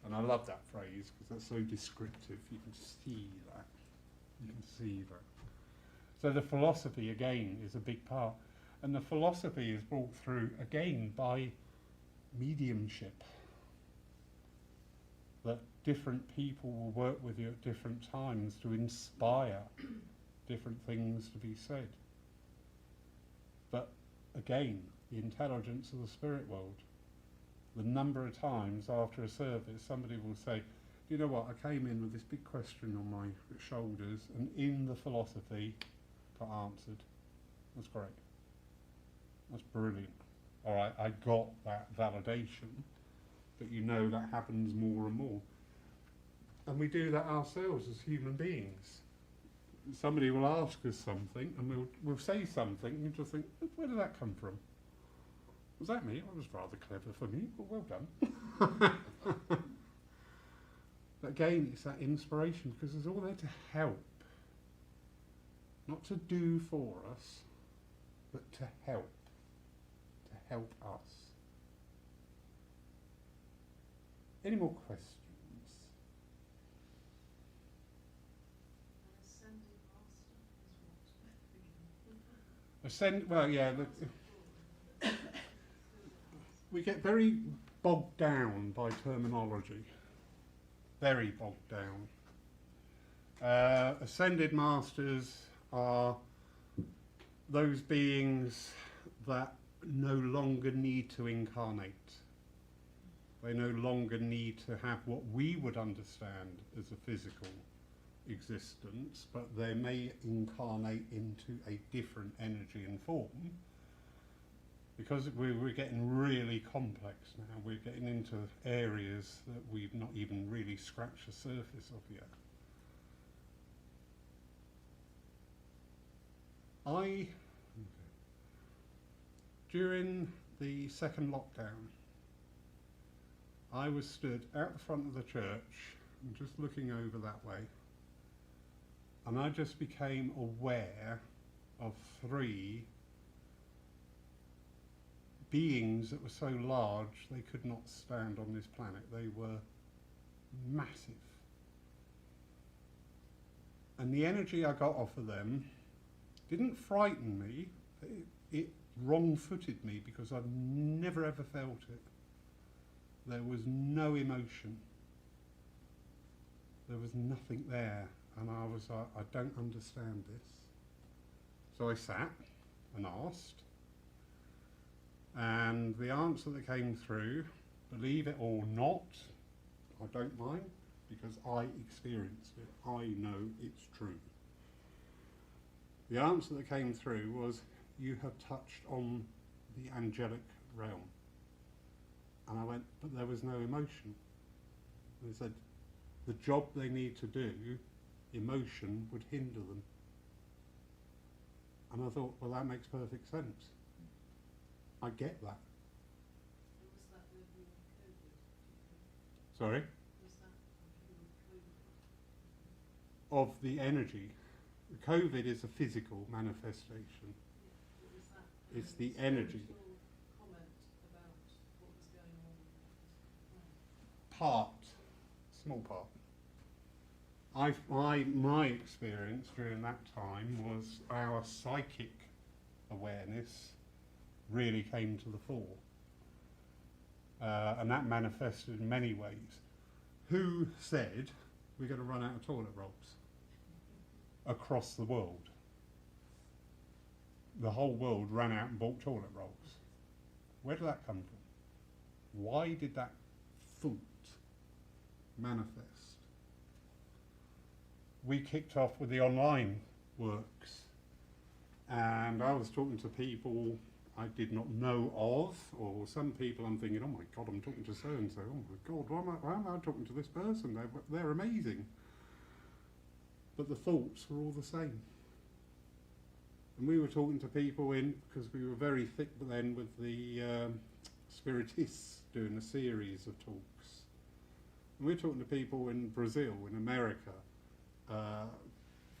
And I love that phrase because that's so descriptive. You can see that. You can see that. So the philosophy, again, is a big part. And the philosophy is brought through, again, by mediumship. That different people will work with you at different times to inspire different things to be said. But again, the intelligence of the spirit world. The number of times after a service somebody will say, you know what, I came in with this big question on my shoulders, and in the philosophy got answered. That's great. That's brilliant. All right, I got that validation, but you know that happens more and more. And we do that ourselves as human beings. Somebody will ask us something, and we'll say something, and you just think, where did that come from? Was that me? That was rather clever for me, but well done. But again, it's that inspiration, because it's all there to help. Not to do for us, but to help. To help us. Any more questions? Well, yeah, we get very bogged down by terminology. Very bogged down. Ascended masters are those beings that no longer need to incarnate. They no longer need to have what we would understand as a physical existence, but they may incarnate into a different energy and form, because we're getting really complex now. We're getting into areas that we've not even really scratched the surface of yet. During the second lockdown, I was stood out the front of the church and just looking over that way, and I just became aware of 3 beings that were so large they could not stand on this planet. They were massive. And the energy I got off of them didn't frighten me. It wrong-footed me because I'd never ever felt it. There was no emotion. There was nothing there. And I was like, I don't understand this. So I sat and asked. And the answer that came through, believe it or not, I don't mind, because I experienced it. I know it's true. The answer that came through was, you have touched on the angelic realm. And I went, but there was no emotion. And they said, the job they need to do, emotion would hinder them. And I thought, well, that makes perfect sense. I get that. And was that with you with COVID? Sorry? Was that with you with COVID? Of the energy. COVID is a physical manifestation. Yeah, but was that It's kind the of a energy. spiritual comment about what was going on with the physical plane? Part, small part. My experience during that time was our psychic awareness really came to the fore. And that manifested in many ways. Who said we're going to run out of toilet rolls across the world? The whole world ran out and bought toilet rolls. Where did that come from? Why did that thought manifest? We kicked off with the online works, and I was talking to people I did not know of, or some people I'm thinking, oh my God, I'm talking to so-and-so, oh my God, why am I talking to this person? They're amazing. But the thoughts were all the same. And we were talking to people because we were very thick then with the Spiritists doing a series of talks. And we were talking to people in Brazil, in America,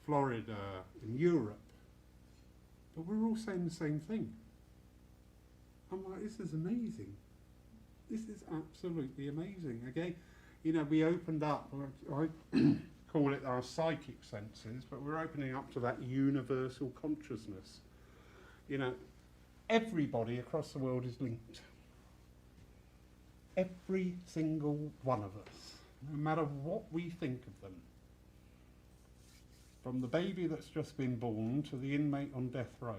Florida, in Europe. But we were all saying the same thing. I'm like, this is amazing. This is absolutely amazing. Again, you know, we opened up, I call it our psychic senses, but we're opening up to that universal consciousness. You know, everybody across the world is linked. Every single one of us, no matter what we think of them. From the baby that's just been born to the inmate on death row,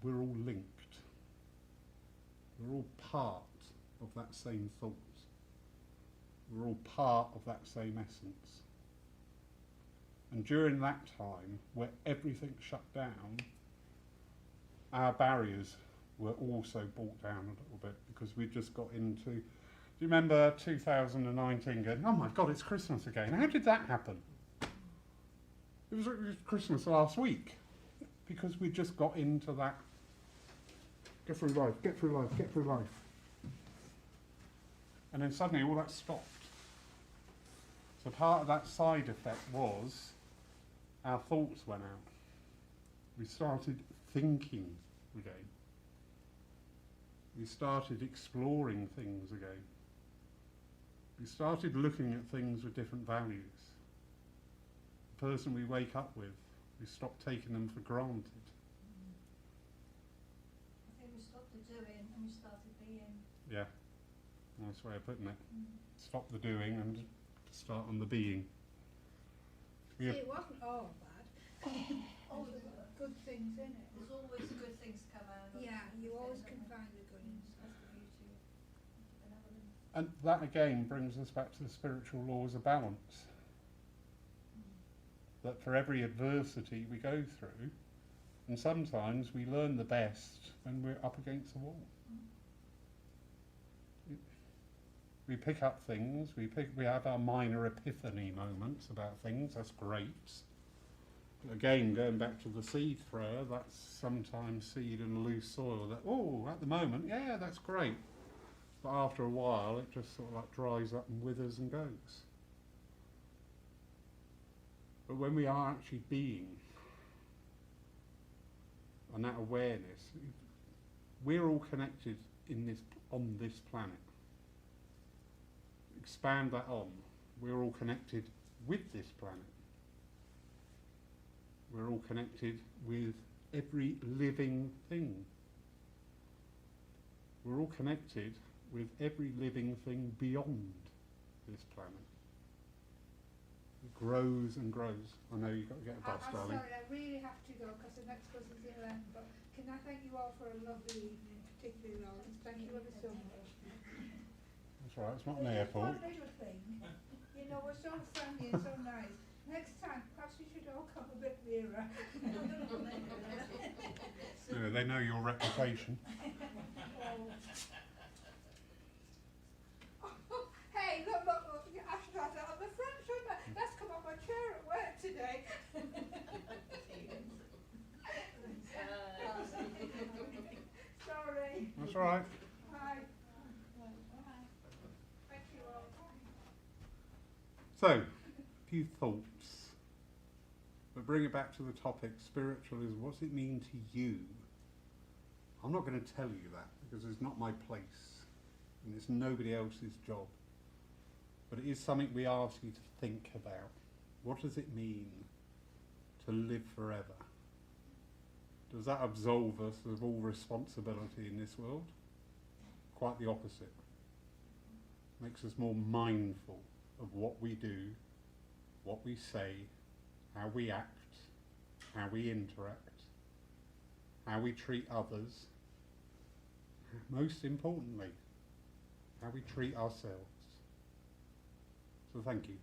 we're all linked. We're all part of that same thought. We're all part of that same essence. And during that time, where everything shut down, our barriers were also brought down a little bit, because we just got into, do you remember 2019 going, oh my God, it's Christmas again? How did that happen? It was Christmas last week, because we just got into that, get through life, get through life, get through life. And then suddenly all that stopped. So part of that side effect was our thoughts went out. We started thinking again. We started exploring things again. We started looking at things with different values. The person we wake up with, we stopped taking them for granted. I think we stopped the doing and we started being. Yeah, nice way of putting it. Stop the doing and start on the being. See, it wasn't all bad. Oh, There's good things in it. there's always good things come out of Yeah, you always everything, can isn't find the good in there? That's the beauty of benevolence. And that again brings us back to the spiritual laws of balance. That for every adversity we go through, and sometimes we learn the best when we're up against the wall. We pick up things, we have our minor epiphany moments about things, that's great. But again, going back to the seed thrower, that's sometimes seed in loose soil that, oh, at the moment, yeah, that's great. But after a while, it just sort of like dries up and withers and goes. But when we are actually being, and that awareness, we're all connected in this, on this planet. Expand that on. We're all connected with this planet. We're all connected with every living thing. We're all connected with every living thing beyond this planet. It grows and grows. I know you've got to get a bus, I'm darling. sorry, I really have to go because the next bus is at 11, but can I thank you all for a lovely evening, particularly Lawrence. Thank you ever so much. That's right, it's not an Just airport. one little thing. You know, we're so friendly and so nice. Next time, perhaps we should all come a bit nearer. Yeah, they know your reputation. Hey, look, look, look, your astronaut on the front, that's come off my chair at work today. Sorry. That's all right. Bye. Thank you all. So, a few thoughts. But bring it back to the topic, spiritualism. What's it mean to you? I'm not going to tell you that because it's not my place and it's nobody else's job. But it is something we ask you to think about. What does it mean to live forever? Does that absolve us of all responsibility in this world? Quite the opposite. Makes us more mindful of what we do, what we say, how we act, how we interact, how we treat others, most importantly, how we treat ourselves. So thank you.